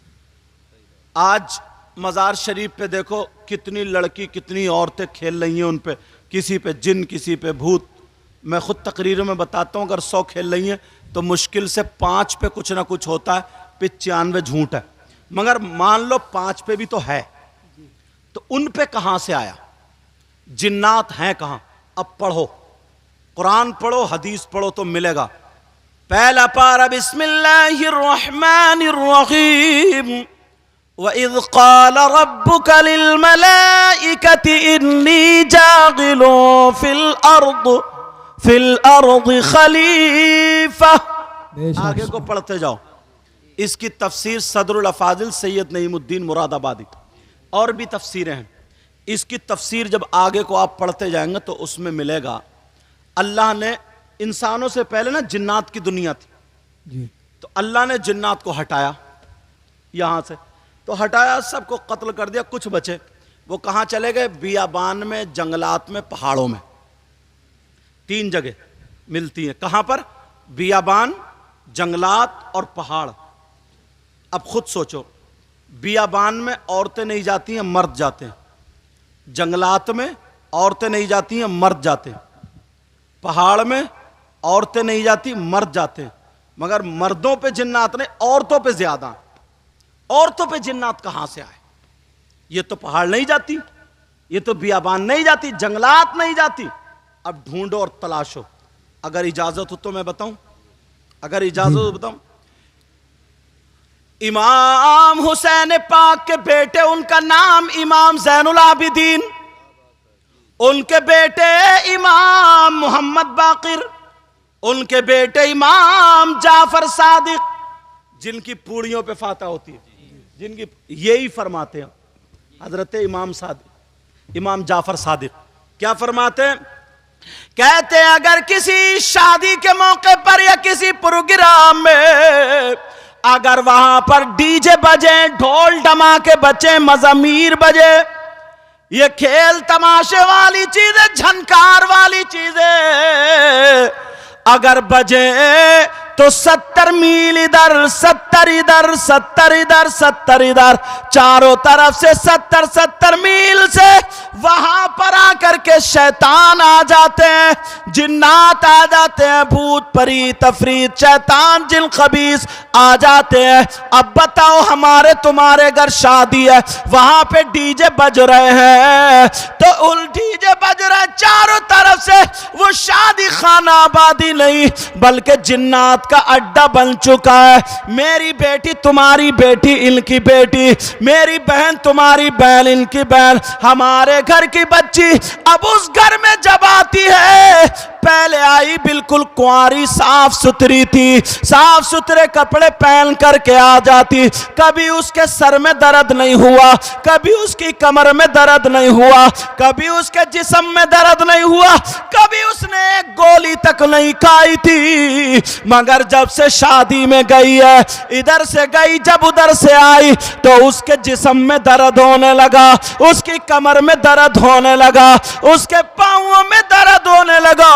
आज मजार शरीफ पे देखो कितनी लड़की कितनी औरतें खेल रही हैं उन पे, किसी पे जिन किसी पे भूत। मैं खुद तकरीरों में बताता हूं, अगर 100 खेल रही हैं तो मुश्किल से 5 पे कुछ ना कुछ होता है, 95 झूठ है। मगर मान लो 5 पे भी तो है, तो उन पे कहां से आया? जिन्नात हैं कहां? अब पढ़ो, कुरान पढ़ो, हदीस पढ़ो तो मिलेगा। पहला पारा बिस्मिल्लाहिर्रहमानिर्रहीम। वइज़ क़ाल रब्बुका लिल-मलाइकति इन्नी जाग़िलुन फिल अर्द खलीफा। आगे को पढ़ते जाओ। इसकी तफसीर सदरुल अफाजिल सैयद नईमुद्दीन मुरादाबादी, और भी तफसीरें हैं। इसकी तफसीर जब आगे को आप पढ़ते जाएंगे तो उसमें मिलेगा, अल्लाह ने इंसानों से पहले ना जिन्नात की दुनिया थी जी। तो अल्लाह ने जिन्नात को हटाया यहां से, तो हटाया, सबको कत्ल कर दिया, कुछ बचे। वो कहां चले गए? बियाबान में, जंगलात में, पहाड़ों में। 3 जगह मिलती हैं। कहां पर? बियाबान, जंगलात और पहाड़। अब खुद सोचो, बियाबान में औरतें नहीं जाती हैं, मर्द जाते हैं। जंगलात में औरतें नहीं जाती हैं, मर्द जाते हैं। पहाड़ में औरतें नहीं जाती, मर्द जाते हैं। मगर मर्दों पे जिन्नात नहीं, औरतों पे ज्यादा। औरतों पे जिन्नात कहां से आए? ये तो पहाड़ नहीं जाती, ये तो बियाबान नहीं जाती, जंगलात नहीं जाती। अब ढूंढो और तलाशो। अगर इजाजत हो तो मैं बताऊं, अगर इजाजत हो बताऊं। इमाम हुसैन पाक के बेटे, उनका नाम इमाम ज़ैनुल आबिदीन, उनके बेटे इमाम मोहम्मद बाकिर, उनके बेटे इमाम जाफर सादिक, जिनकी पूड़ियों पे फाता होती है, जिनकी, यही फरमाते हैं हजरत इमाम सादिक, इमाम जाफर सादिक। क्या फरमाते हैं? कहते हैं अगर किसी शादी के मौके पर या किसी प्रोग्राम में अगर वहां पर डीजे बजे, ढोल धमाके बजे, मज़ामीर बजे, ये खेल तमाशे वाली चीजें, झनकार वाली चीजें अगर बजे, तो 70 मील इधर, 70 इधर, 70 इधर, 70 इधर, चारों तरफ से 70 मील से वहां पर आकर के शैतान आ जाते हैं, जिन्नात आ जाते हैं, भूत परी तफरीत, शैतान जिन खबीस आ जाते हैं। अब बताओ, हमारे तुम्हारे घर शादी है, वहां पे डीजे बज रहे हैं, तो उल डीजे बज रहे हैं चारों तरफ से, वो शादी खाना आबादी नहीं बल्कि जिन्नात का अड्डा बन चुका है। मेरी बेटी तुम्हारी बेटी, इनकी बेटी, मेरी बहन तुम्हारी बहन, इनकी बहन, हमारे घर की बच्ची अब उस घर में जब आती है, पहले आई बिल्कुल कुंवारी, साफ सुथरी थी, साफ सुथरे कपड़े पहन करके आ जाती, कभी उसके सर में दर्द नहीं हुआ, कभी उसकी कमर में दर्द नहीं हुआ, कभी उसके जिस्म में दर्द नहीं हुआ, कभी उसने एक गोली तक नहीं खाई थी। मगर जब से शादी में गई है, इधर से गई, जब उधर से आई, तो उसके जिस्म में दर्द होने लगा, उसकी कमर में दर्द होने लगा, उसके पांवों में दर्द होने लगा,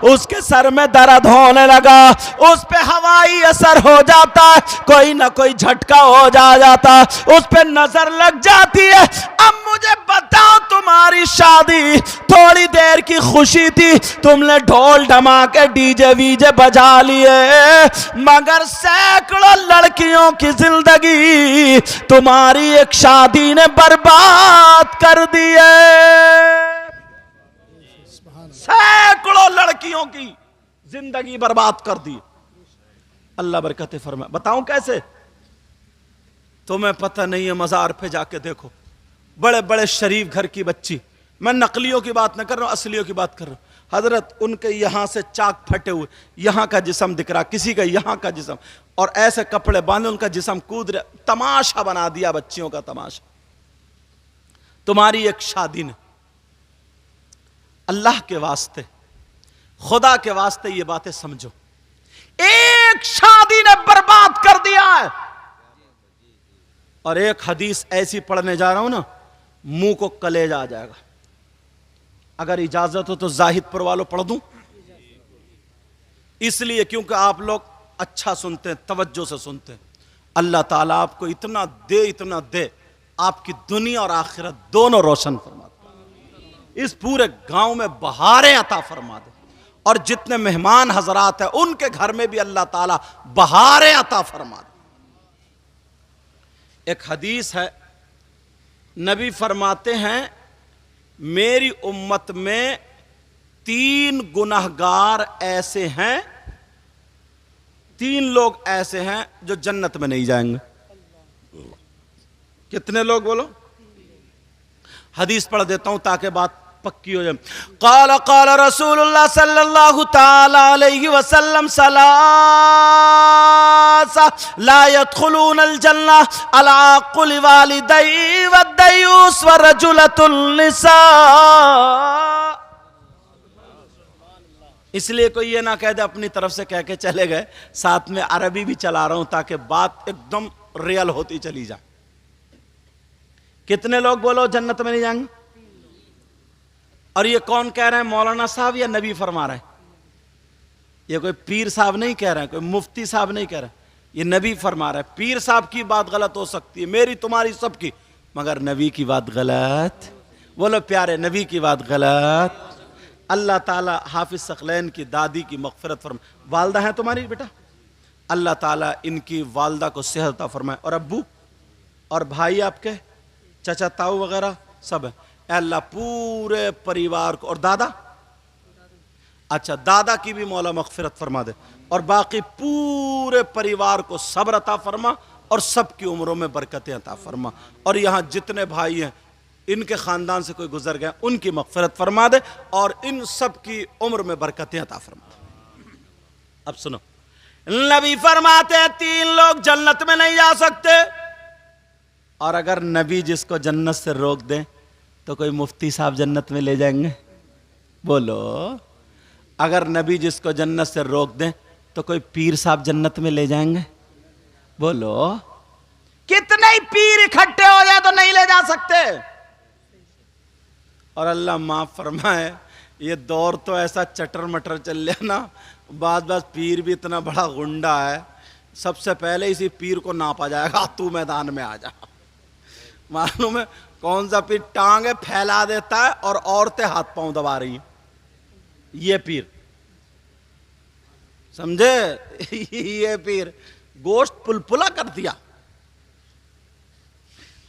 उसके सर में दर्द होने लगा, उस पे हवाई असर हो जाता है, कोई ना कोई झटका हो जाता, उस पे नजर लग जाती है। अब मुझे बताओ, तुम्हारी शादी थोड़ी देर की खुशी थी, तुमने ढोल धमाके डीजे वीजे बजा लिए, मगर सैकड़ों लड़कियों की जिंदगी तुम्हारी एक शादी ने बर्बाद कर दी है। सैकड़ों लड़कियों की जिंदगी बर्बाद कर दी। अल्लाह बरकत फरमाए। बताऊं कैसे? तुम्हें पता नहीं है, मजार पे जाके देखो, बड़े बड़े शरीफ घर की बच्ची, मैं नकलियों की बात न कर रहा हूं, असलियों की बात कर रहा हूं। हजरत उनके यहां से चाक फटे हुए, यहां का जिस्म दिख रहा, किसी का यहां का जिस्म, और ऐसे कपड़े बांधे उनका जिस्म कूद रहा, तमाशा बना दिया बच्चियों का तमाशा। तुम्हारी एक शादी ने, अल्लाह के वास्ते, खुदा के वास्ते ये बातें समझो, एक शादी ने बर्बाद कर दिया है। और एक हदीस ऐसी पढ़ने जा रहा हूं ना, मुंह को कलेजा आ जाएगा। अगर इजाजत हो तो जाहिदपुर वालों पढ़ दूं, इसलिए क्योंकि आप लोग अच्छा सुनते हैं, तवज्जो से सुनते हैं। अल्लाह ताला आपको इतना दे, आपकी दुनिया और आखिरत दोनों रोशन फरमा दे, इस पूरे गांव में बहारें अता फरमा दे, और जितने मेहमान हजरात हैं उनके घर में भी अल्लाह ताला बहारें अता फरमा दे। एक हदीस है, नबी फरमाते हैं मेरी उम्मत में 3 गुनहगार ऐसे हैं, 3 लोग ऐसे हैं जो जन्नत में नहीं जाएंगे। कितने लोग बोलो? हदीस पढ़ देता हूं ताकि बात पक्की हो जाए। क़ाल क़ाल रसूलुल्लाह सल्लल्लाहु तआला अलैहि वसल्लम सलासा ला यदखुलूनल जन्नह अला कुल वालिदैहि वद्दयूस व रजुलतुन निसा। इसलिए कोई ये ना कह दे अपनी तरफ से कह के चले गए, साथ में अरबी भी चला रहा हूं ताकि बात एकदम रियल होती चली जाए। कितने लोग बोलो जन्नत में नहीं जाएंगे? और ये कौन कह रहे हैं, मौलाना साहब या नबी फरमा रहे हैं? ये कोई पीर साहब नहीं कह रहे हैं, कोई मुफ्ती साहब नहीं कह रहे हैं, ये नबी फरमा रहे हैं। पीर साहब की बात गलत हो सकती है, मेरी तुम्हारी सबकी, मगर नबी की बात गलत। बोलो प्यारे, नबी की बात गलत। अल्लाह ताला हाफिज सकलैन की दादी की मगफिरत फरमा। वालदा है तुम्हारी बेटा, अल्लाह ताला इनकी वालदा को सेहत अता फरमाए, और अब्बू और भाई आपके चाचा ताऊ वगैरह सब है, अल्लाह पूरे परिवार को, और दादा, अच्छा दादा की भी मौला मगफिरत फरमा दे, और बाकी पूरे परिवार को सब्र अता फरमा, और सबकी उम्रों में बरकतें अता फरमा। और यहाँ जितने भाई हैं इनके खानदान से कोई गुजर गए उनकी मगफिरत फरमा दे, और इन सब की उम्र में बरकतें अता फरमा दे। अब सुनो, नबी फरमाते हैं 3 लोग जन्नत में नहीं जा सकते, और अगर नबी जिसको जन्नत से रोक दे तो कोई मुफ्ती साहब जन्नत में ले जाएंगे? बोलो, अगर नबी जिसको जन्नत से रोक दे तो कोई पीर साहब जन्नत में ले जाएंगे? बोलो, कितने ही पीर इकट्ठे हो जाए तो नहीं ले जा सकते। और अल्लाह माफ फरमाए, ये दौर तो ऐसा चटर मटर चल लिया ना, बाद पीर भी इतना बड़ा गुंडा है, सबसे पहले इसी पीर को नापा जाएगा, तू मैदान में आ जा। मालूम है कौन सा पीर टांगे फैला देता है और औरतें हाथ पांव दबा रही हैं, ये पीर, समझे? ये पीर गोश्त पुलपुला कर दिया।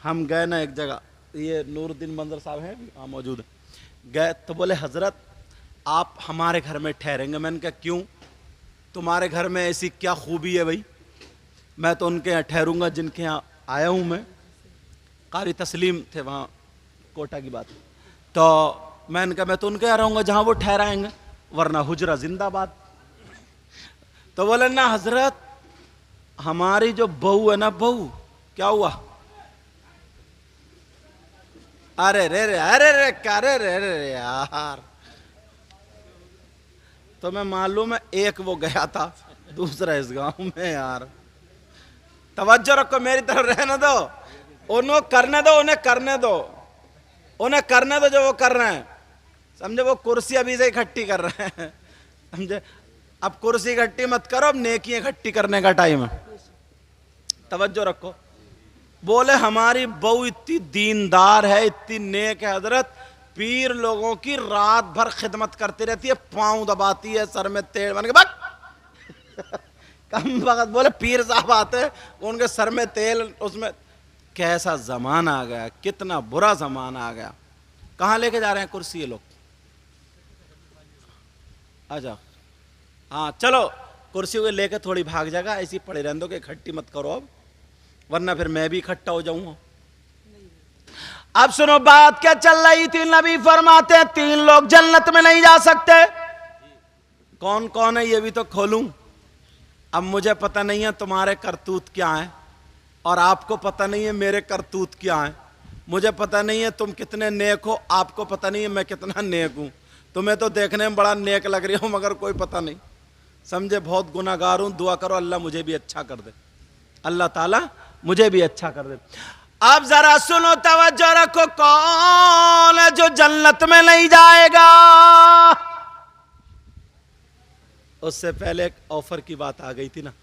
हम गए ना एक जगह, ये नूरुद्दीन मंजर साहब हैं वहाँ मौजूद है, गए तो बोले हजरत आप हमारे घर में ठहरेंगे? मैंने कहा क्यों, तुम्हारे घर में ऐसी क्या खूबी है भाई? मैं तो उनके यहाँ ठहरूंगा जिनके यहाँ आया हूँ मैं। कारी तस्लीम थे वहाँ, कोटा की बात। तो मैंने कहा मैं तो उनके यहाँ रहूँगा जहाँ वो ठहराएंगे, वरना हुजरा जिंदाबाद। तो बोले ना हजरत हमारी जो बहू है ना, बहू क्या हुआ? अरे रे रे अरे रे अरे रे रे यार, तो मैं मालूम है एक वो गया था, दूसरा इस गांव में। यार तवज्जो रखो, मेरी तरफ रहने दो, उन्हें करने दो, उन्हें करने दो, उन्हें करने दो जो वो कर रहे हैं, समझे? वो कुर्सी अभी से इकट्ठी कर रहे हैं, समझे? अब कुर्सी इकट्ठी मत करो, अब नेकी इकट्ठी करने का टाइम है। तवज्जो रखो। बोले हमारी बहू इतनी दीनदार है, इतनी नेक है हजरत, पीर लोगों की रात भर खिदमत करती रहती है, पांव दबाती है, सर में तेल बन के बक कम वक्त। बोले पीर साहब आते उनके सर में तेल, उसमें कैसा जमाना आ गया, कितना बुरा जमाना आ गया। कहाँ लेके जा रहे हैं कुर्सी ये लोग? आजा, हाँ चलो कुर्सी को लेके थोड़ी भाग जाएगा, ऐसी पड़े रहने दो कि इकट्ठी मत करो अब, वरना फिर मैं भी इकट्ठा हो जाऊंगा। अब सुनो बात क्या चल रही थी। नबी फरमाते हैं 3 लोग जन्नत में नहीं जा सकते। कौन कौन है ये भी तो खोलूं। अब मुझे पता नहीं है तुम्हारे करतूत क्या हैं, और आपको पता नहीं है मेरे करतूत क्या हैं। मुझे पता नहीं है तुम कितने नेक हो, आपको पता नहीं है मैं कितना नेक हूं। तुम्हें तो देखने में बड़ा नेक लग रही हो, मगर कोई पता नहीं, समझे? बहुत गुनाहगार हूं। दुआ करो अल्लाह मुझे भी अच्छा कर दे, अल्लाह ताला मुझे भी अच्छा कर दे। अब जरा सुनो, तवज्जो रखो, कौन है जो जन्नत में नहीं जाएगा? उससे पहले एक ऑफर की बात आ गई थी ना।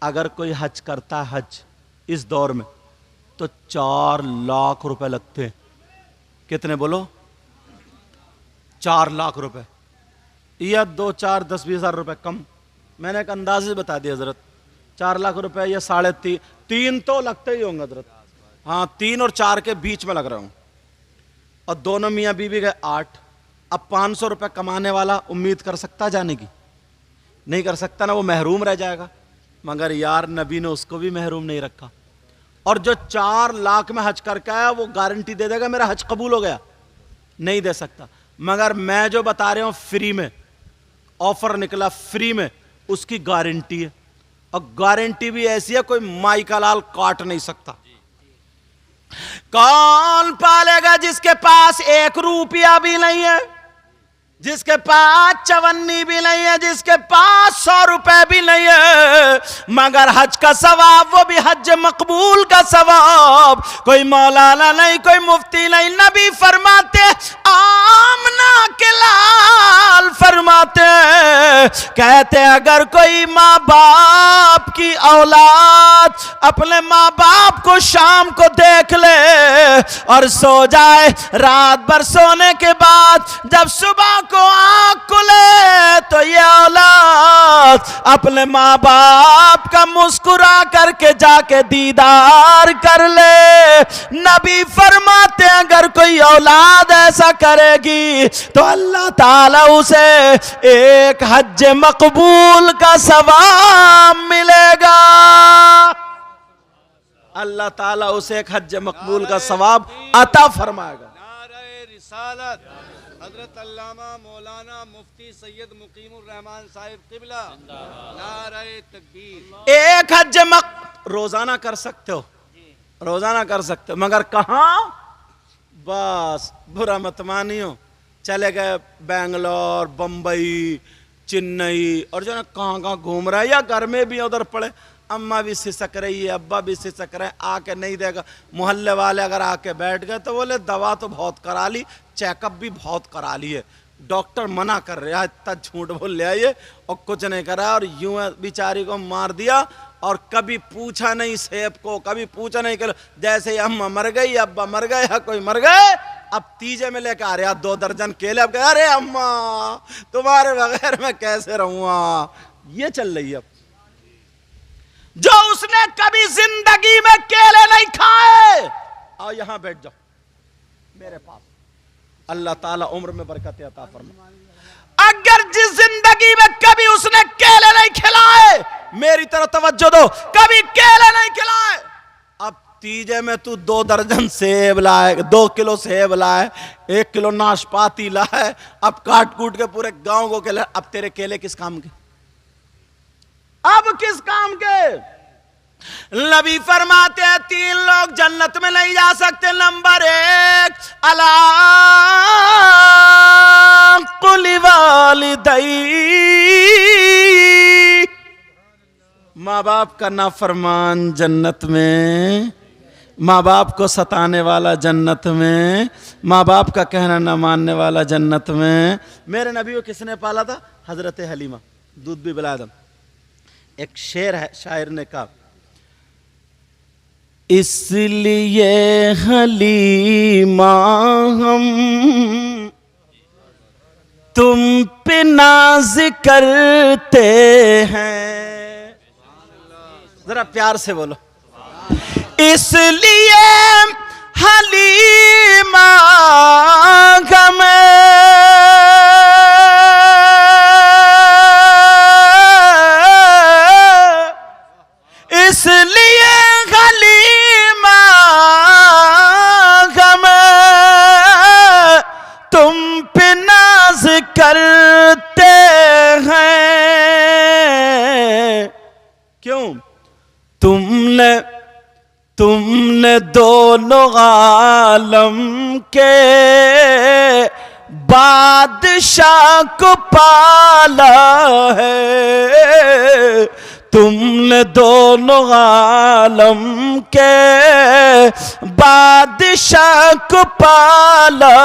अगर कोई हज करता है, हज इस दौर में, तो 4 लाख रुपए लगते हैं। कितने बोलो? 4 लाख रुपए, या 2, 4, 10, 20 हज़ार रुपए कम। मैंने एक अंदाजे से बता दिया हजरत, 4 लाख रुपए या 3.5 तो लगते ही होंगे हजरत। हाँ, 3 और 4 के बीच में लग रहा हूं। और दोनों मियाँ बीवी गए 8। अब 500 रुपए कमाने वाला उम्मीद कर सकता जाने की? नहीं कर सकता ना, वो महरूम रह जाएगा। मगर यार नबी ने उसको भी महरूम नहीं रखा। और जो 4 लाख में हज करके आया वो गारंटी दे देगा मेरा हज कबूल हो गया? नहीं दे सकता। मगर मैं जो बता रहा हूं फ्री में, ऑफर निकला फ्री में, उसकी गारंटी है। और गारंटी भी ऐसी है कोई माई का लाल काट नहीं सकता। कौन पालेगा जिसके पास 1 रुपया भी नहीं है, जिसके पास चवन्नी भी नहीं है, जिसके पास 100 रुपए भी नहीं है, मगर हज का सवाब, वो भी हज मकबूल का सवाब। कोई मौलाना नहीं, कोई मुफ्ती नहीं, नबी फरमाते, आमना के लाल फरमाते, कहते अगर कोई माँ बाप की औलाद अपने माँ बाप को शाम को देख ले और सो जाए, रात भर सोने के बाद जब सुबह को आंख खुले तो ये औलाद अपने माँ बाप का मुस्कुरा करके जाके दीदार कर ले। नबी फरमाते अगर कोई औलाद ऐसा करेगी तो अल्लाह ताला उसे 1 हज मकबूल का सवाब मिलेगा। अल्लाह ताला उसे 1 हज मकबूल का सवाब अता फरमाएगा। नारे रिसालत हजरत अल्लामा मौलाना मुफ्ती सैयद मुकीमुर रहमान साहिब किबला, नारे तकबीर। 1 हज रोजाना कर सकते हो, रोजाना कर सकते हो, मगर कहां? बस बुरा मत मानियो, चले गए बेंगलोर, बंबई, चेन्नई, और जो ना कहां घूम रहा है, या घर में भी उधर पड़े, अम्मा भी सिसक रही है, अब्बा भी सिसक रहे, आके नहीं देगा। मोहल्ले वाले अगर आके बैठ गए तो बोले दवा तो बहुत करा ली, चेकअप भी बहुत करा ली है, डॉक्टर मना कर रहा है, इतना झूठ बोल लिया ये, और कुछ नहीं करा, और यूं बेचारी को मार दिया। और कभी पूछा नहीं सेब को, कभी पूछा नहीं कर, जैसे ही अम्मा मर गई, अब्बा मर गए, या कोई मर गए, अब तीजे में लेकर आ रहा 2 दर्जन केले। अब अरे अम्मा तुम्हारे बगैर मैं कैसे रहूंगा? ये चल रही है। जो उसने कभी जिंदगी में केले नहीं खाए, आओ यहां बैठ जाओ मेरे पास, अल्लाह ताला उम्र में बरकत अता फरमाए। अगर जिस जिंदगी में कभी उसने केले नहीं खिलाए, मेरी तरफ तवज्जो दो, कभी केले नहीं खिलाए, अब तीजे में तू 2 दर्जन सेब लाए, 2 किलो सेब लाए, 1 किलो नाशपाती लाए, अब काट कूट के पूरे गांव को केले। अब तेरे केले किस काम के? अब किस काम के? नबी फरमाते हैं 3 लोग जन्नत में नहीं जा सकते। नंबर 1, अला कुली वालिदै, माँ बाप का नाफरमान जन्नत में, माँ बाप को सताने वाला जन्नत में, माँ बाप का कहना न मानने वाला जन्नत में। मेरे नबी को किसने पाला था? हजरत हलीमा, दूध भी पिलाया था। एक शेर है, शायर ने कहा, इसलिए हलीमा हम तुम पे नाज करते हैं। जरा प्यार से बोलो, इसलिए हलीमा हमें इसलिए हलीमा हमें तुम पे नाज करते हैं। क्यों? तुमने दोनों आलम के बादशाह को पाला है, तुमने दोनों आलम के बादशाह को पाला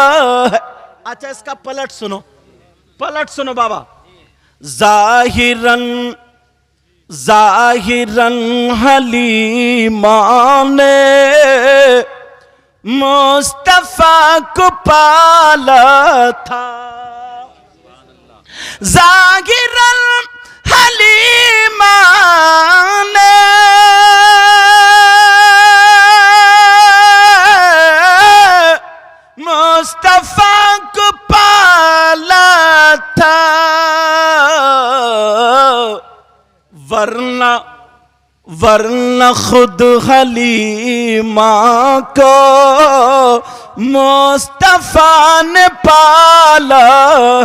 है। अच्छा इसका पलट सुनो बाबा। जाहिरन हलीमा ने मुस्तफा को पाला था। जाहिरन हलीमा ने मुस्तफा को पाला था, वरना खुद हलीमा को मुस्तफा ने पाला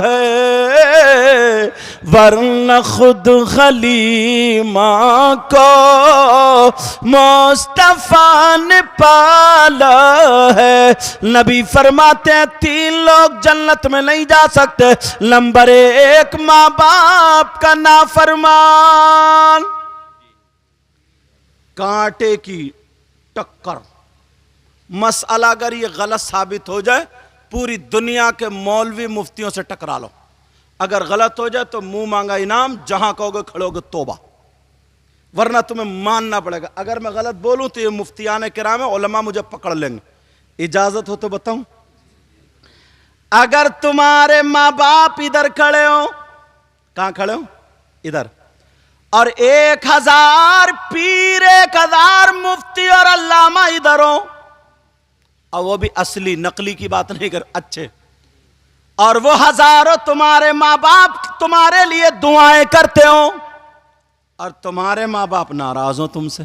है, वरना खुद हलीमा को मुस्तफा ने पाला है। नबी फरमाते हैं 3 लोग जन्नत में नहीं जा सकते। नंबर 1 माँ बाप का नाफरमान, कांटे की टक्कर। मसला अगर ये गलत साबित हो जाए, पूरी दुनिया के मौलवी मुफ्तियों से टकरा लो। अगर गलत हो जाए तो मुंह मांगा इनाम, जहां कहोगे खड़ोगे तोबा, वरना तुम्हें मानना पड़ेगा। अगर मैं गलत बोलूं तो ये मुफ्तियाने किराम है, उलमा मुझे पकड़ लेंगे। इजाजत हो तो बताऊं? अगर तुम्हारे माँ बाप इधर खड़े हो, कहां खड़े हो? इधर, और 1000 पीर, 1000 मुफ्ती और अल्लामा इधर हो, और वो भी असली, नकली की बात नहीं कर, अच्छे, और वो हजारों तुम्हारे माँ बाप तुम्हारे लिए दुआएं करते हो, और तुम्हारे माँ बाप नाराज हो तुमसे,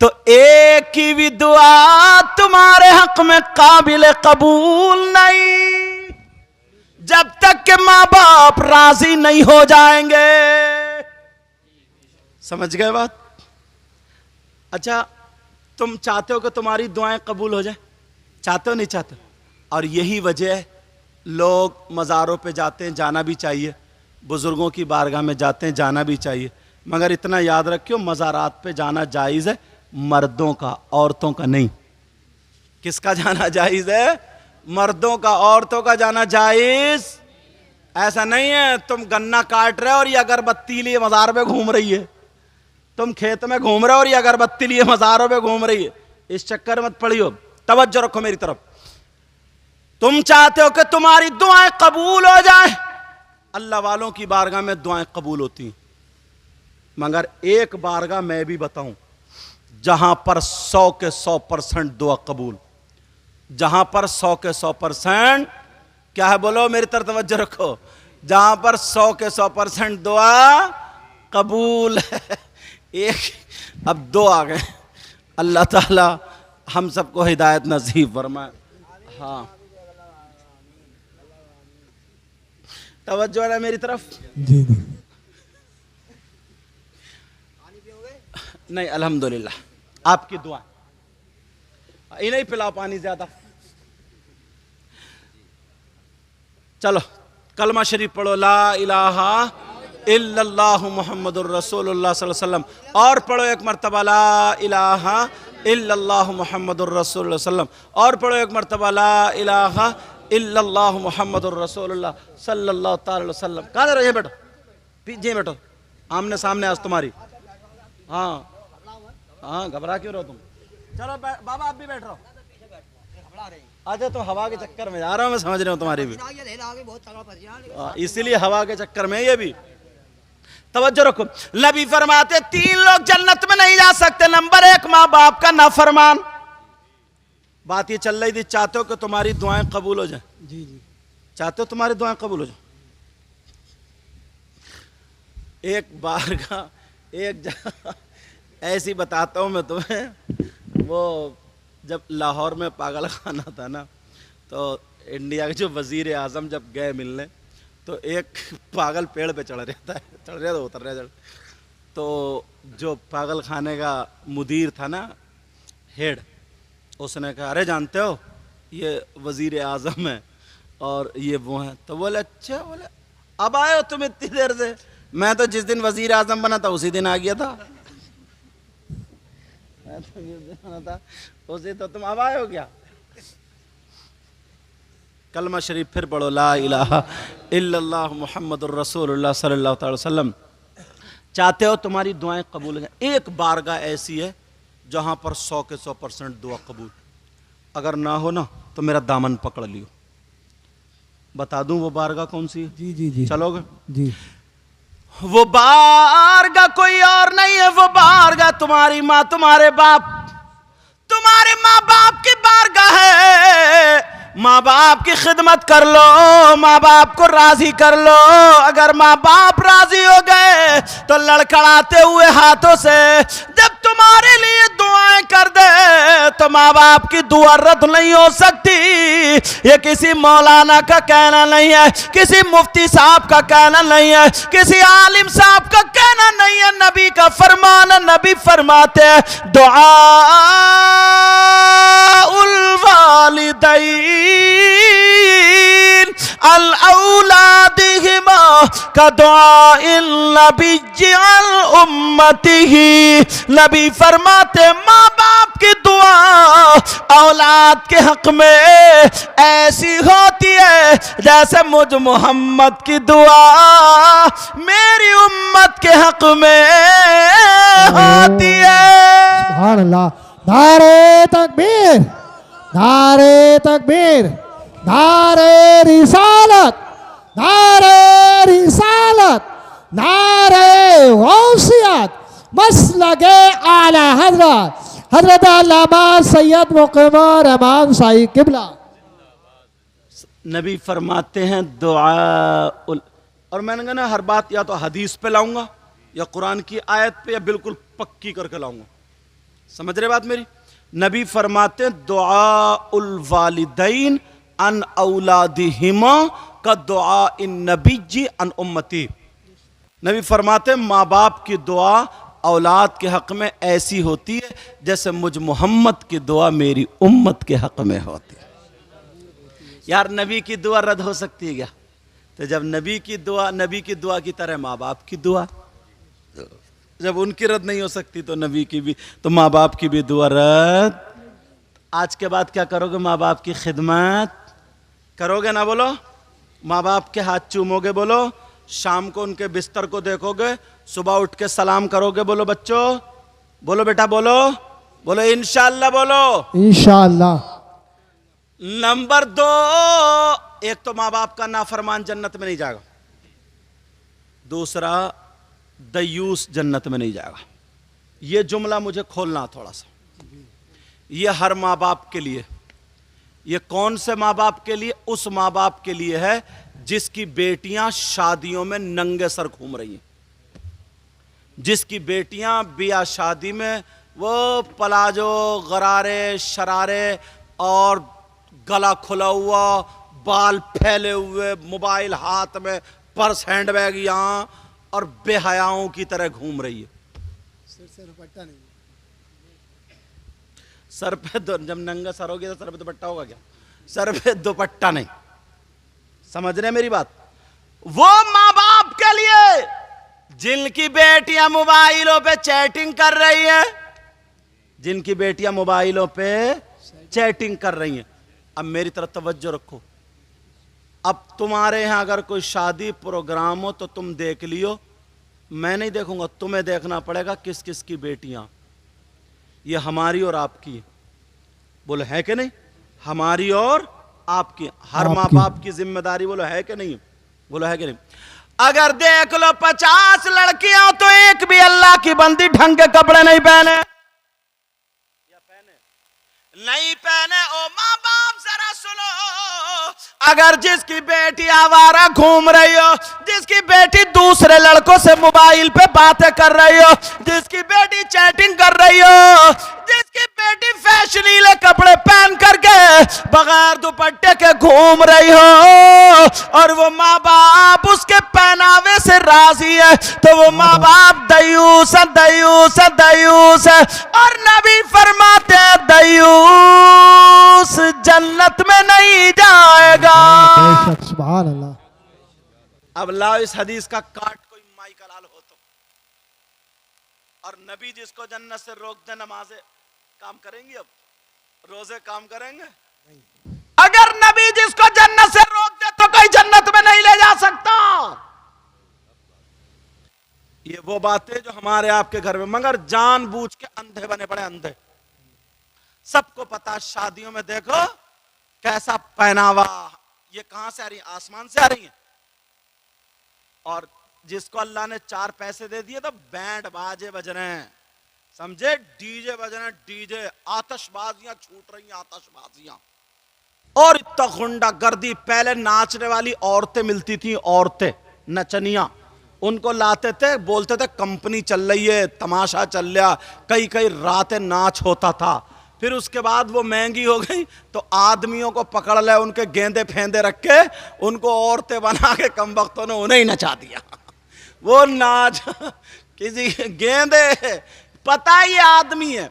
तो एक की भी दुआ तुम्हारे हक में काबिल कबूल नहीं, जब तक के माँ बाप राजी नहीं हो जाएंगे। समझ गए बात? अच्छा, तुम चाहते हो कि तुम्हारी दुआएं कबूल हो जाए? चाहते हो नहीं चाहते? और यही वजह है लोग मज़ारों पे जाते हैं, जाना भी चाहिए, बुजुर्गों की बारगाह में जाते हैं, जाना भी चाहिए, मगर इतना याद रखियो मज़ारात पे जाना जायज़ है मर्दों का, औरतों का नहीं। किसका जाना जायज़ है? मर्दों का। औरतों का जाना जायज़ ऐसा नहीं है तुम गन्ना काट रहे हो और ये अगरबत्ती लिए मज़ार पे घूम रही है, तुम खेत में घूम रहे हो और ये अगरबत्ती लिए मज़ारों पे घूम रही है, इस चक्कर मत पड़ियो। तवज्जो रखो मेरी तरफ। तुम चाहते हो कि तुम्हारी दुआएं कबूल हो जाए, अल्लाह वालों की बारगाह में दुआएं कबूल होती हैं, मगर एक बारगाह मैं भी बताऊं जहां पर 100 के 100% दुआ कबूल, जहां पर 100 के 100% क्या है, बोलो मेरी तरफ तवज्जो रखो, जहां पर 100 के 100% दुआ कबूल है। एक अब 2 आ गए, अल्लाह ताला हम सबको हिदायत नसीब फरमाए। हाँ, तवज्जो है ना मेरी तरफ? जी जी। नहीं, अल्हम्दुलिल्लाह आपकी दुआ। इन्हें पिलाओ पानी ज्यादा। चलो कलमा शरीफ पढ़ो, ला इलाहा इल्लल्लाहु मुहम्मदुर रसूलुल्लाह सल्लल्लाहु अलैहि वसल्लम, और पढ़ो एक मरतबा ला इलाहा इल्लल्लाहु मुहम्मदुर रसूलुल्लाह सल्लम, और पढ़ो एक मरतबा ला इलाहा इल्लल्लाहु मुहम्मदुर रसूलुल्लाह सल्लल्लाहु अलैहि वसल्लम। कहाँ जा रहे हो? बैठो, पीछे बैठो, आमने सामने आज तुम्हारी। हाँ हाँ, घबरा क्यों रहो तुम? चलो बाबा आप भी बैठ रहो। अच्छा, तो हवा के चक्कर में जा रहा हूँ, मैं समझ रहा हूँ तुम्हारी भी, इसीलिए हवा के चक्कर में ये भी। तवज्जो रखो, नबी फरमाते 3 लोग जन्नत में नहीं जा सकते। नंबर 1 माँ बाप का नाफरमान। बात ये चल रही थी, चाहते हो कि तुम्हारी दुआएं कबूल हो जाए? जी जी। चाहते हो तुम्हारी दुआएं कबूल हो जाए? एक बार का एक जगह ऐसी बताता हूँ मैं तुम्हें, वो जब लाहौर में पागल खाना था ना, तो इंडिया के जो वजीर आज़म जब गए मिलने, तो एक पागल पेड़ पे चढ़ रहा था, उतर रहा, तो जो पागल खाने का मुदीर था ना, हेड, उसने कहा अरे जानते हो ये वजीर आज़म है और ये वो हैं? तो बोले अच्छा, बोले अब आए हो तुम इतनी देर से? मैं तो जिस दिन वजीर आजम बना था उसी दिन आ गया था। मैं तो जिस दिन बना था उसी तो तुम अब आए हो क्या? कलमा शरीफ फिर पढ़ो, ला इलाहा इल्लल्लाह मुहम्मदुर रसूलुल्लाह सल्लल्लाहु अलैहि वसल्लम। चाहते हो तुम्हारी दुआएं कबूल हैं? एक बारगाह ऐसी है जहां पर 100 के 100% दुआ कबूल। अगर ना हो ना तो मेरा दामन पकड़ लियो, बता दूं वो बारगाह कौन सी है? जी जी जी चलोगे? जी। वो बारगाह कोई और नहीं है, वो बारगाह तुम्हारी माँ तुम्हारे बाप, तुम्हारे माँ बाप की बारगाह है। माँ बाप की खिदमत कर लो, माँ बाप को राजी कर लो। अगर माँ बाप राजी हो गए तो लड़खड़ाते हुए हाथों से जब तुम्हारे लिए दुआएं कर दे तो माँ बाप की दुआ रद्द नहीं हो सकती। ये किसी मौलाना का कहना नहीं है, किसी मुफ्ती साहब का कहना नहीं है, किसी आलिम साहब का कहना नहीं है, नबी का फरमान है। नबी फरमाते हैं दुआ उल वालिदैन अल औलादिहिमा का दुआ इन नबी अल उम्मतिही। नबी फरमाते माँ बाप की दुआ औलाद के हक में ऐसी होती है जैसे मुझ मोहम्मद की दुआ मेरी उम्मत के हक में होती है। सुभान अल्लाह। नारे तकबीर, नारे तकबीर, नारे रिसालत, नारे रिसालत, नारे गौसियत, मसलके आला हजरत हजरत अल्लामा सैयद मुक़िमुर रहमान साहिब किबला। नबी फरमाते हैं दुआ और मैंने कहा ना हर बात या तो हदीस पे लाऊंगा या कुरान की आयत पे या बिल्कुल पक्की करके लाऊंगा। समझ रहे बात मेरी? नबी फरमाते हैं दुआ उल वालिदैन अन औलादिहिमा का दुआ इन नबी जी अन उम्मती। नबी फरमाते हैं माँ बाप की दुआ औलाद के हक में ऐसी होती है जैसे मुझ मोहम्मद की दुआ मेरी उम्मत के हक में होती है। यार नबी की दुआ रद्द हो सकती है क्या? तो जब नबी की दुआ की तरह माँ बाप की दुआ, जब उनकी रद्द नहीं हो सकती तो नबी की भी, तो माँ बाप की भी दुआ रद्द। आज के बाद क्या करोगे? माँ बाप की खिदमत करोगे ना? बोलो। माँ बाप के हाथ चूमोगे? बोलो। शाम को उनके बिस्तर को देखोगे? सुबह उठ के सलाम करोगे? बोलो बच्चों, बोलो बेटा, बोलो बोलो इंशाअल्लाह, बोलो इंशाअल्लाह। नंबर 2, एक तो माँ बाप का नाफरमान जन्नत में नहीं जाएगा, दूसरा दयूस जन्नत में नहीं जाएगा। ये जुमला मुझे खोलना थोड़ा सा। ये हर माँ बाप के लिए। ये कौन से माँ बाप के लिए? उस माँ बाप के लिए है जिसकी बेटियां शादियों में नंगे सर घूम रही हैं, जिसकी बेटियां बिया शादी में वो पलाजो, गरारे, शरारे और गला खुला हुआ, बाल फैले हुए, मोबाइल हाथ में, पर्स हैंडबैग यहाँ, और बेहयाओं की तरह घूम रही है। सिर से दुपट्टा नहीं, सर पे जब नंगा सर होगी तो सर पे दुपट्टा होगा क्या? सर पे दुपट्टा नहीं। समझ रहे मेरी बात? वो माँ बाप के लिए जिनकी बेटियां मोबाइलों पे चैटिंग कर रही हैं, जिनकी बेटियां मोबाइलों पे चैटिंग कर रही हैं। अब मेरी तरफ तवज्जो रखो। अब तुम्हारे यहां अगर कोई शादी प्रोग्राम हो तो तुम देख लियो, मैं नहीं देखूंगा, तुम्हें देखना पड़ेगा किस किस की बेटियां। ये हमारी और आपकी है, बोलो है कि नहीं? हमारी और आपकी। हर माँ बाप की जिम्मेदारी, बोलो है कि नहीं? बोलो है कि नहीं? अगर देख लो 50 लड़कियां तो एक भी अल्लाह की बंदी ढंग के कपड़े नहीं पहने, या पहने नहीं पहने। ओ माँ बाप जरा सुनो, अगर जिसकी बेटी आवारा घूम रही हो, जिसकी बेटी दूसरे लड़कों से मोबाइल पे बातें कर रही हो, जिसकी बेटी चैटिंग कर रही हो, जिसकी बेटी फैशनीले कपड़े पहन करके बगैर दुपट्टे के घूम रही हो और वो माँ बाप उसके पहनावे से राजी है, तो वो माँ बाप दयूस है, दयूस है, दयूस है। और नबी फरमाते हैं दयूस जन्नत में नहीं जाएगा। सुभान अल्लाह। अब लाओ इस हदीस का काट कोई माइकल और नबी जिसको जन्नत से रोक दे, नमाजें काम करेंगी? अब रोजे काम करेंगे? अगर नबी जिसको जन्नत से रोक दे तो कोई जन्नत में नहीं ले जा सकता। ये वो बातें जो हमारे आपके घर में, मगर जानबूझ के अंधे बने पड़े, अंधे। सबको पता, शादियों में देखो कैसा पहनावा, ये कहां से आ रही है? आसमान से आ रही है। और जिसको अल्लाह ने 4 पैसे दे दिए तो बैंड बाजे बज रहे हैं, समझे? डीजे बज रहे हैं, डीजे, आतशबाजियां छूट रही हैं, आतशबाजियां। और इतना गुंडागर्दी। पहले नाचने वाली औरतें मिलती थी, औरतें नचनियां, उनको लाते थे, बोलते थे कंपनी चल रही है, तमाशा चल रहा, कई कई रातें नाच होता था। फिर उसके बाद वो महंगी हो गई तो आदमियों को पकड़ ले, उनके गेंदे फेंदे रख के उनको औरतें बना के कम वक्तों ने उन्हें ही नचा दिया। वो नाच किसी गेंदे, पता ही आदमी है,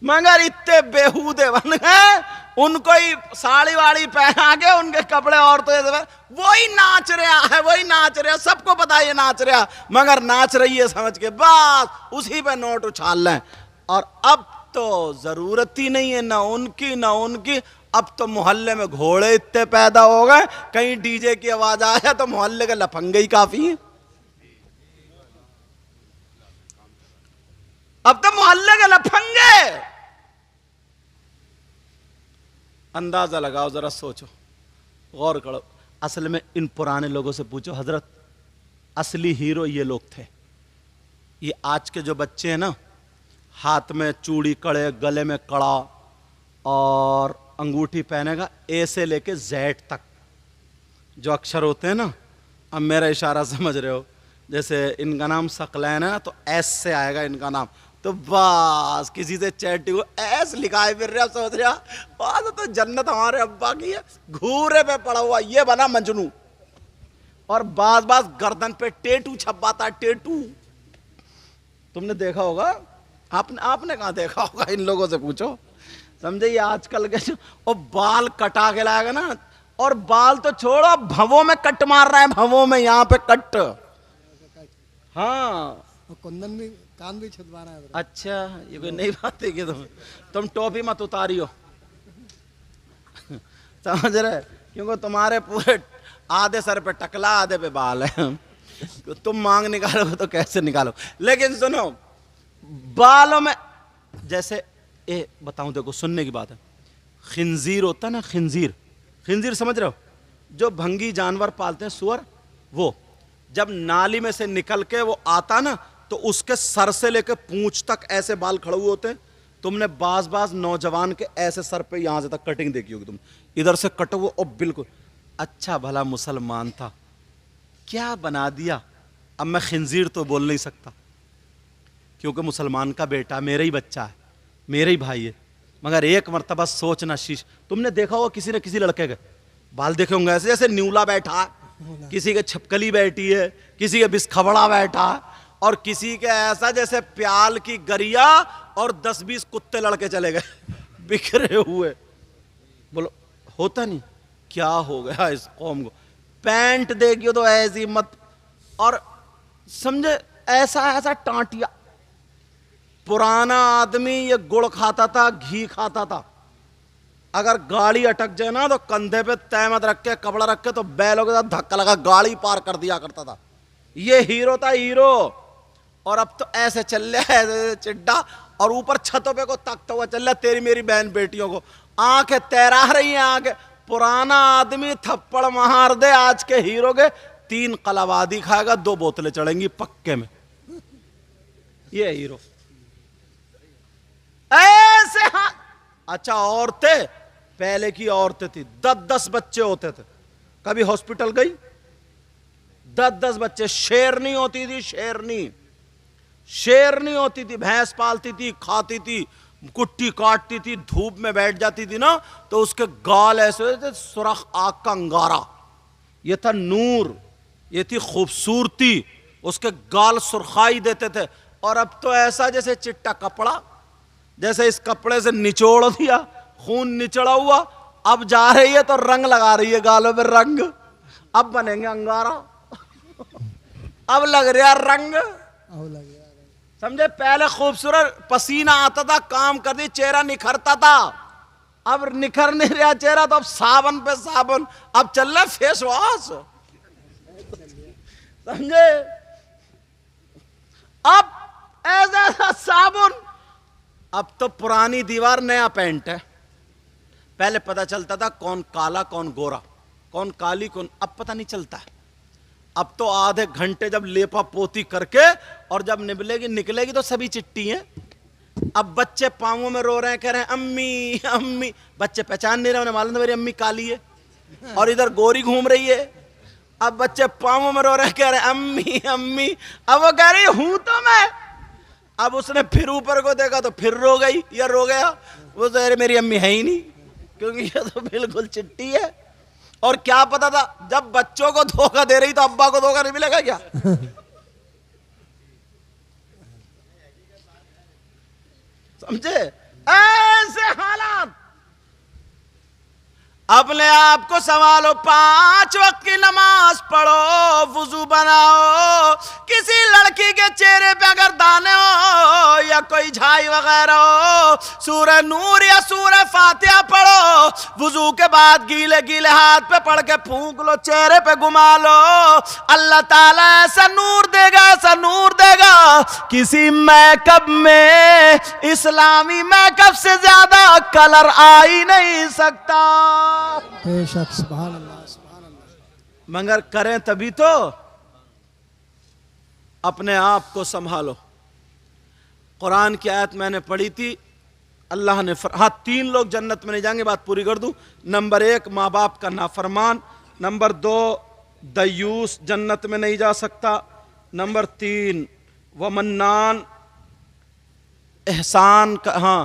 मगर इतने बेहूदे बन गए, उनको ही साड़ी वाड़ी पहना के उनके कपड़े औरतों से, वही नाच रहा है, वही नाच रहा, सबको पता है ये नाच रहा, मगर नाच रही है समझ के बस उसी पे नोट उछाल लें। और अब तो जरूरत ही नहीं है ना उनकी ना उनकी। अब तो मोहल्ले में घोड़े इतने पैदा हो गए, कहीं डीजे की आवाज आया तो मोहल्ले के लफंगे ही काफी है। अब तो मोहल्ले के लफंगे। अंदाजा लगाओ, जरा सोचो, गौर करो। असल में इन पुराने लोगों से पूछो, हजरत असली हीरो ये लोग थे। ये आज के जो बच्चे हैं ना, हाथ में चूड़ी, कड़े, गले में कड़ा और अंगूठी पहनेगा, ए से लेके जेड तक जो अक्षर होते हैं ना, अब मेरा इशारा समझ रहे हो, जैसे इनका नाम सकलैन है तो एस से आएगा इनका नाम, तो बस किसी से चैटी को एस लिखाए फिर रहा, सोच रहा बस तो जन्नत हमारे अब्बा की है, घूरे पे पड़ा हुआ ये बना मजनू। और बास बास गर्दन पे टेटू छपाता, टेटू। तुमने देखा होगा, आपने कहाँ देखा होगा, इन लोगों से पूछो, समझे? ये आजकल के और बाल कटा के लाएगा ना, और बाल तो छोड़ो, भवों में कट मार रहा है, भवों में यहाँ पे कट। हाँ, कुंदन भी, कान भी छुदवा रहा है। अच्छा, ये कोई नई बात है कि तुम टोपी मत उतारियो, समझ रहे? क्योंकि तुम्हारे पूरे आधे सर पे टकला, आधे पे बाल है, तो तुम मांग निकालोगे तो कैसे निकालो। लेकिन सुनो, बालों में जैसे ए बताऊं, देखो सुनने की बात है, खिंजीर होता है ना, खिंजीर, खिंजीर समझ रहे हो? जो भंगी जानवर पालते हैं, सुअर, वो जब नाली में से निकल के वो आता ना, तो उसके सर से लेके पूंछ तक ऐसे बाल खड़े हुए होते हैं। तुमने बाज बाज नौजवान के ऐसे सर पे यहां से तक कटिंग देखी होगी, तुम इधर से कटो वो, और बिल्कुल अच्छा भला मुसलमान था, क्या बना दिया। अब मैं खिंजीर तो बोल नहीं सकता, क्योंकि मुसलमान का बेटा मेरा ही बच्चा है, मेरा ही भाई है, मगर एक मर्तबा सोचना शीश, तुमने देखा होगा किसी ने किसी लड़के के बाल देखे होंगे ऐसे, जैसे न्यूला बैठा है, किसी के छिपकली बैठी है, किसी के बिस्खबड़ा बैठा है, और किसी के ऐसा जैसे प्याल की गरिया और 10-20 कुत्ते लड़के चले गए बिखरे हुए। बोलो होता नहीं? क्या हो गया इस कौम को? पैंट देखियो तो ऐसी मत, और समझे ऐसा ऐसा टांटिया। पुराना आदमी ये गुड़ खाता था, घी खाता था, अगर गाड़ी अटक जाए ना तो कंधे पे तहमत रख के, कपड़ा रख के, तो बैलों के साथ धक्का लगा गाड़ी पार कर दिया करता था। ये हीरो था, हीरो। और अब तो ऐसे चल रहा है चिड्डा, और ऊपर छतों पे को तकता हुआ चल रहा है, तेरी मेरी बहन बेटियों को आंखें तैरा रही हैं आंखें। पुराना आदमी थप्पड़ मार दे आज के हीरो के, 3 कलावादी खाएगा, 2 बोतलें चढ़ेंगी पक्के में। ये हीरो ऐसे। हाँ, अच्छा, औरतें, पहले की औरतें थी, 10-10 बच्चे होते थे। कभी हॉस्पिटल गई, 10-10 बच्चे। शेरनी होती थी, शेरनी, शेरनी होती थी, भैंस पालती थी, खाती थी, कुट्टी काटती थी, धूप में बैठ जाती थी ना, तो उसके गाल ऐसे होते थे, सुरख आग का अंगारा, ये था नूर, ये थी खूबसूरती, उसके गाल सुरखाई देते थे। और अब तो ऐसा जैसे चिट्टा कपड़ा, जैसे इस कपड़े से निचोड़ दिया, खून निचड़ा हुआ, अब जा रही है तो रंग लगा रही है गालों पे, रंग, अब बनेंगे अंगारा, अब लग रहा रंग। समझे, पहले खूबसूरत पसीना आता था, काम कर दी, चेहरा निखरता था। अब निखर नहीं रहा चेहरा, तो अब साबुन पे साबुन, अब चल रहा फेस वॉश, समझे। अब ऐसा साबुन, अब तो पुरानी दीवार नया पेंट है। पहले पता चलता था कौन काला कौन गोरा, कौन काली कौन, अब पता नहीं चलता है। अब तो आधे घंटे जब लेपा पोती करके और जब निकलेगी तो सभी चिट्टी हैं। अब बच्चे पांवों में रो रहे हैं, कह रहे हैं अम्मी अम्मी। बच्चे पहचान नहीं रहे, उन्हें मालूम है मेरी अम्मी काली है और इधर गोरी घूम रही है। अब बच्चे पांवों में रो रहे हैं, कह रहे हैं अम्मी अम्मी। अब वो कह रही हूं तो मैं। अब उसने फिर ऊपर को देखा तो फिर रो गई या रो गया। वो तो अरे मेरी अम्मी है ही नहीं, क्योंकि ये तो बिल्कुल चिट्टी है। और क्या पता था, जब बच्चों को धोखा दे रही तो अब्बा को धोखा नहीं मिलेगा क्या? समझे, ऐसे हालात। अपने आप को संभालो, 5 वक्त की नमाज पढ़ो, वुजू बनाओ। किसी लड़की के चेहरे पे अगर दाने हो या कोई झाई वगैरह हो, सूरह नूर या सूरह फातिहा पढ़ो। वुजू के बाद गीले गीले हाथ पे पढ़ के फूंक लो, चेहरे पे घुमा लो। अल्लाह ताला ऐसा नूर देगा, ऐसा नूर देगा, किसी मेकअप में, इस्लामी मेकअप से ज्यादा कलर आ ही नहीं सकता। बेशक, सुभान अल्लाह, सुभान अल्लाह। मगर करें तभी तो। अपने आप को संभालो। कुरान की आयत मैंने पढ़ी थी, अल्लाह ने हाँ 3 लोग जन्नत में नहीं जाएंगे, बात पूरी कर दूं। नंबर 1 माँ बाप का नाफरमान, नंबर 2 दयूस जन्नत में नहीं जा सकता, नंबर 3 वमन्नान एहसान का, हाँ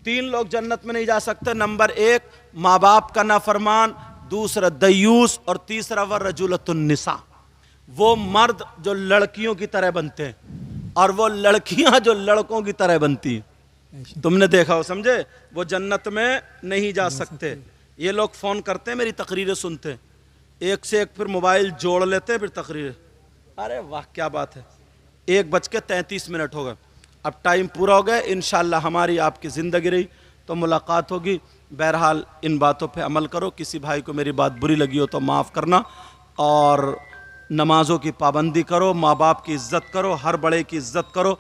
3 लोग जन्नत में नहीं जा सकते। नंबर 1 माँ बाप का नाफरमान, दूसरा दयूस और तीसरा व रजुलतुन निसा, वो मर्द जो लड़कियों की तरह बनते हैं और वो लड़कियां जो लड़कों की तरह बनती हैं। तुमने देखा हो, समझे, वो जन्नत में नहीं जा सकते। ये लोग फोन करते हैं, मेरी तकरीरें सुनते हैं, एक से एक फिर मोबाइल जोड़ लेते हैं, फिर तकरीरें। अरे वाह क्या बात है। 1:33 हो गए, अब टाइम पूरा हो गया। इंशाअल्लाह हमारी आपकी ज़िंदगी रही तो मुलाकात होगी। बहरहाल इन बातों पे अमल करो। किसी भाई को मेरी बात बुरी लगी हो तो माफ़ करना, और नमाज़ों की पाबंदी करो, माँ बाप की इज़्ज़त करो, हर बड़े की इज़्ज़त करो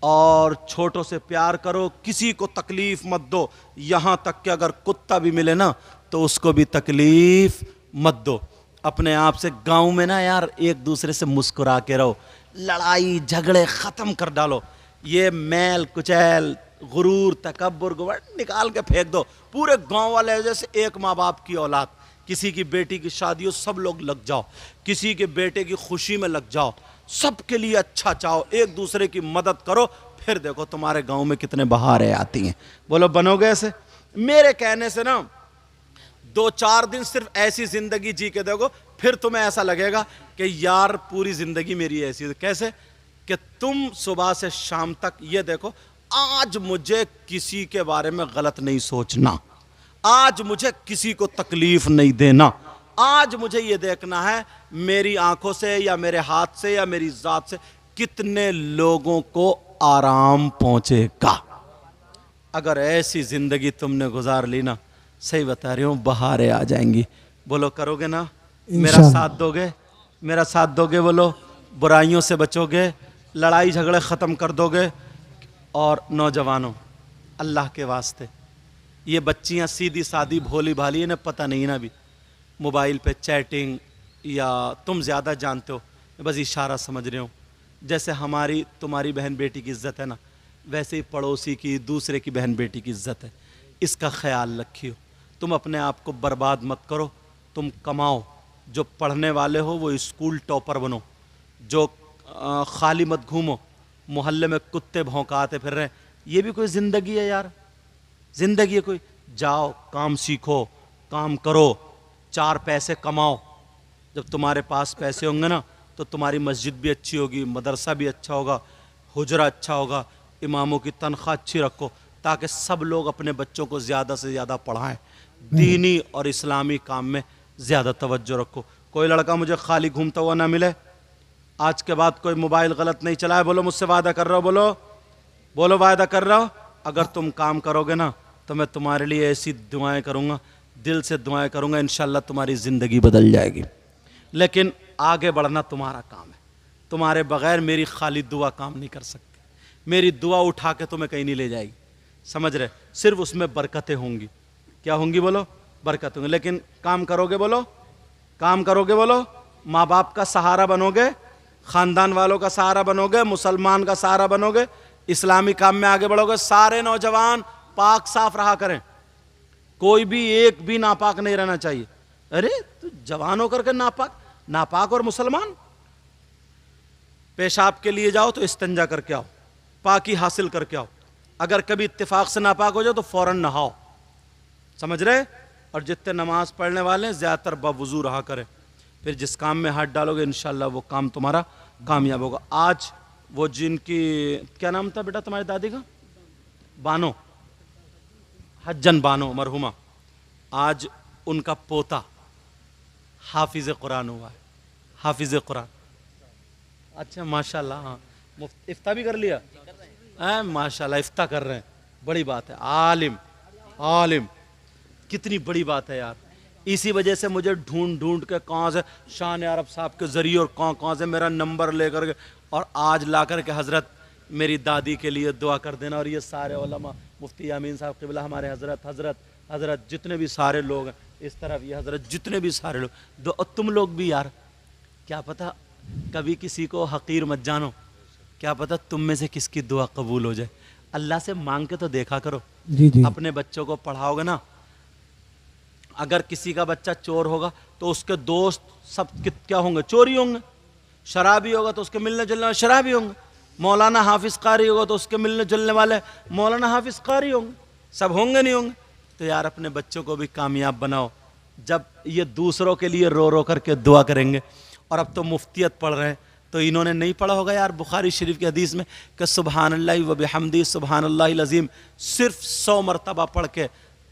और छोटों से प्यार करो। किसी को तकलीफ़ मत दो, यहाँ तक कि अगर कुत्ता भी मिले ना तो उसको भी तकलीफ़ मत दो। अपने आप से गाँव में ना यार एक दूसरे से मुस्कुरा के रहो, लड़ाई झगड़े ख़त्म कर डालो। ये मैल कुचैल गुरूर तकब्बुर निकाल के फेंक दो। पूरे गांव वाले जैसे एक माँ बाप की औलाद, किसी की बेटी की शादी हो सब लोग लग जाओ, किसी के बेटे की खुशी में लग जाओ, सबके लिए अच्छा चाहो, एक दूसरे की मदद करो, फिर देखो तुम्हारे गांव में कितने बहारें आती हैं। बोलो बनोगे ऐसे? मेरे कहने से ना 2-4 दिन सिर्फ ऐसी जिंदगी जी के देखो, फिर तुम्हें ऐसा लगेगा कि यार पूरी जिंदगी मेरी ऐसी है। कैसे कि तुम सुबह से शाम तक ये देखो, आज मुझे किसी के बारे में गलत नहीं सोचना, आज मुझे किसी को तकलीफ नहीं देना, आज मुझे ये देखना है मेरी आंखों से या मेरे हाथ से या मेरी जात से कितने लोगों को आराम पहुंचेगा। अगर ऐसी जिंदगी तुमने गुजार ली ना, सही बता रही हूं, बहारें आ जाएंगी। बोलो करोगे ना? मेरा साथ दोगे? मेरा साथ दोगे? बोलो बुराइयों से बचोगे, लड़ाई झगड़े ख़त्म कर दोगे। और नौजवानों, अल्लाह के वास्ते, ये बच्चियां सीधी सादी भोली भाली, इन्हें पता नहीं ना भी मोबाइल पे चैटिंग, या तुम ज़्यादा जानते हो, बस इशारा समझ रहे हो। जैसे हमारी तुम्हारी बहन बेटी की इज़्ज़त है ना, वैसे ही पड़ोसी की, दूसरे की बहन बेटी की इज़्ज़त है। इसका ख्याल रखियो। तुम अपने आप को बर्बाद मत करो, तुम कमाओ। जो पढ़ने वाले हो वो स्कूल टॉपर बनो, जो खाली मत घूमो, मोहल्ले में कुत्ते भौंकाते फिर रहे, ये भी कोई ज़िंदगी है यार? ज़िंदगी है कोई? जाओ काम सीखो, काम करो, 4 पैसे कमाओ। जब तुम्हारे पास पैसे होंगे ना तो तुम्हारी मस्जिद भी अच्छी होगी, मदरसा भी अच्छा होगा, हुजरा अच्छा होगा, इमामों की तनख्वाह अच्छी रखो, ताकि सब लोग अपने बच्चों को ज़्यादा से ज़्यादा पढ़ाएं। दीनी और इस्लामी काम में ज़्यादा तवज्जो रखो। कोई लड़का मुझे खाली घूमता हुआ ना मिले, आज के बाद कोई मोबाइल गलत नहीं चलाए। बोलो मुझसे वादा कर रहे हो, बोलो बोलो वादा कर रहे हो। अगर तुम काम करोगे ना तो मैं तुम्हारे लिए ऐसी दुआएं करूँगा, दिल से दुआएं करूँगा, इंशाल्लाह तुम्हारी ज़िंदगी बदल जाएगी। लेकिन आगे बढ़ना तुम्हारा काम है। तुम्हारे बगैर मेरी खाली दुआ काम नहीं कर सकती। मेरी दुआ उठा के तुम्हें कहीं नहीं ले जाएगी, समझ रहे? सिर्फ उसमें बरकतें होंगी। क्या होंगी बोलो? बरकत होंगी। लेकिन काम करोगे बोलो, काम करोगे बोलो, माँ बाप का सहारा बनोगे, ख़ानदान वालों का सहारा बनोगे, मुसलमान का सहारा बनोगे, इस्लामी काम में आगे बढ़ोगे। सारे नौजवान पाक साफ रहा करें, कोई भी एक भी नापाक नहीं रहना चाहिए। अरे तो जवान होकर के नापाक, नापाक और मुसलमान। पेशाब के लिए जाओ तो इस्तिंजा करके आओ, पाकी हासिल करके आओ। अगर कभी इत्तेफाक से नापाक हो जाओ तो फौरन नहाओ, समझ रहे? और जितने नमाज पढ़ने वाले हैं ज़्यादातर बावुज़ू रहा करें। फिर जिस काम में हाथ डालोगे इंशाल्लाह वो काम तुम्हारा कामयाब होगा। आज वो जिनकी क्या नाम था बेटा तुम्हारी दादी का? बानो, हज्जन बानो मरहुमा, आज उनका पोता हाफिज़ कुरान हुआ है। हाफिज़ कुरान, अच्छा माशाल्लाह। हाँ, इफ्ता भी कर लिया है, माशाल्लाह इफ्ता कर रहे हैं, बड़ी बात है। आलिम, आलिम, कितनी बड़ी बात है यार। इसी वजह से मुझे ढूंढ ढूंढ के कहाँ से शान अरब साहब के ज़रिए और कहाँ से मेरा नंबर लेकर के और आज ला कर के हज़रत मेरी दादी के लिए दुआ कर देना। और ये सारे उलमा, मुफ्ती यामीन साहब क़िबला, हमारे हज़रत जितने भी सारे लोग हैं, इस तरफ ये हज़रत, जितने भी सारे लोग, और तुम लोग भी यार, क्या पता कभी किसी को हकीर मत जानो, क्या पता तुम में से किसकी दुआ कबूल हो जाए। अल्लाह से मांग के तो देखा करो। जी जी। अपने बच्चों को पढ़ाओगे ना, अगर किसी का बच्चा चोर होगा तो उसके दोस्त सब क्या होंगे? चोरी होंगे। शराबी होगा तो उसके मिलने जुलने वाले शराबी होंगे। मौलाना हाफिज़ कारी होगा तो उसके मिलने जुलने वाले मौलाना हाफिज़ कारी होंगे। सब होंगे नहीं होंगे? तो यार अपने बच्चों को भी कामयाब बनाओ। जब ये दूसरों के लिए रो रो करके दुआ करेंगे, और अब तो मुफ्तियत पढ़ रहे हैं, तो इन्होंने नहीं पढ़ा होगा यार बुखारी शरीफ की हदीस में कि सुबहानल्लाह व बिहम्दी सुबहानल्लाहिल अज़ीम सिर्फ 100 मरतबा पढ़ के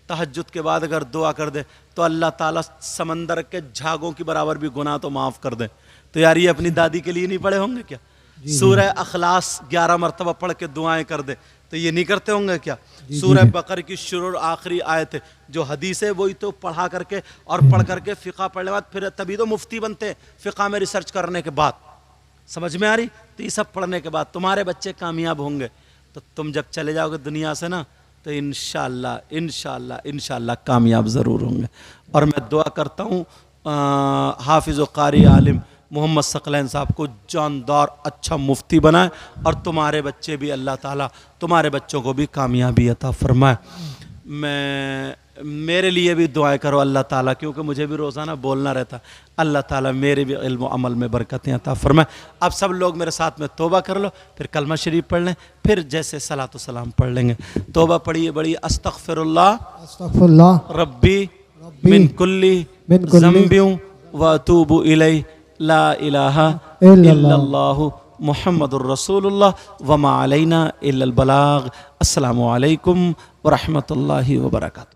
तहज्जुद के बाद अगर दुआ कर दे तो अल्लाह ताला समंदर के झागों की बराबर भी गुनाह तो माफ़ कर दे। तो यार ये अपनी दादी के लिए नहीं पढ़े होंगे क्या? सूरह अखलास 11 मरतबा पढ़ के दुआएं कर दे, तो ये नहीं करते होंगे क्या? सूरह बकर की शुरू आखिरी आयत है जो हदीस है, वही तो पढ़ा करके और पढ़ करके फ़िक़ा पढ़ने बाद फिर तभी तो मुफ्ती बनते हैं, फ़िक़ा में रिसर्च करने के बाद। समझ में आ रही? तो ये सब पढ़ने के बाद तुम्हारे बच्चे कामयाब होंगे। तो तुम जब चले जाओगे दुनिया से ना, तो इंशाअल्लाह इंशाअल्लाह इंशाअल्लाह कामयाब ज़रूर होंगे। और मैं दुआ करता हूँ हाफिज़ व कारी आलिम मोहम्मद सकलैन साहब को जानदार अच्छा मुफ्ती बनाए, और तुम्हारे बच्चे भी अल्लाह ताला तुम्हारे बच्चों को भी कामयाबी अता फरमाए। मेरे लिए भी दुआएं करो अल्लाह ताला, क्योंकि मुझे भी रोज़ाना बोलना रहता। अल्लाह ताला मेरे भी इल्म व अमल में बरकतें अता फरमाए। अब सब लोग मेरे साथ में तौबा कर लो, फिर कलमा शरीफ पढ़ लें, फिर जैसे सलातो सलाम पढ़ लेंगे। तौबा पढ़िए बड़ी, अस्तगफिरुल्लाह रब्बी मिन कुल्ली ज़ंबियों व अतूबु इलैहि ला इलाहा इल्लल्लाहु मुहम्मदुर रसूलुल्लाह व मा अलैना इल्लल बलाग। अस्सलामु अलैकुम व रहमतुल्लाहि व बरकातुहू।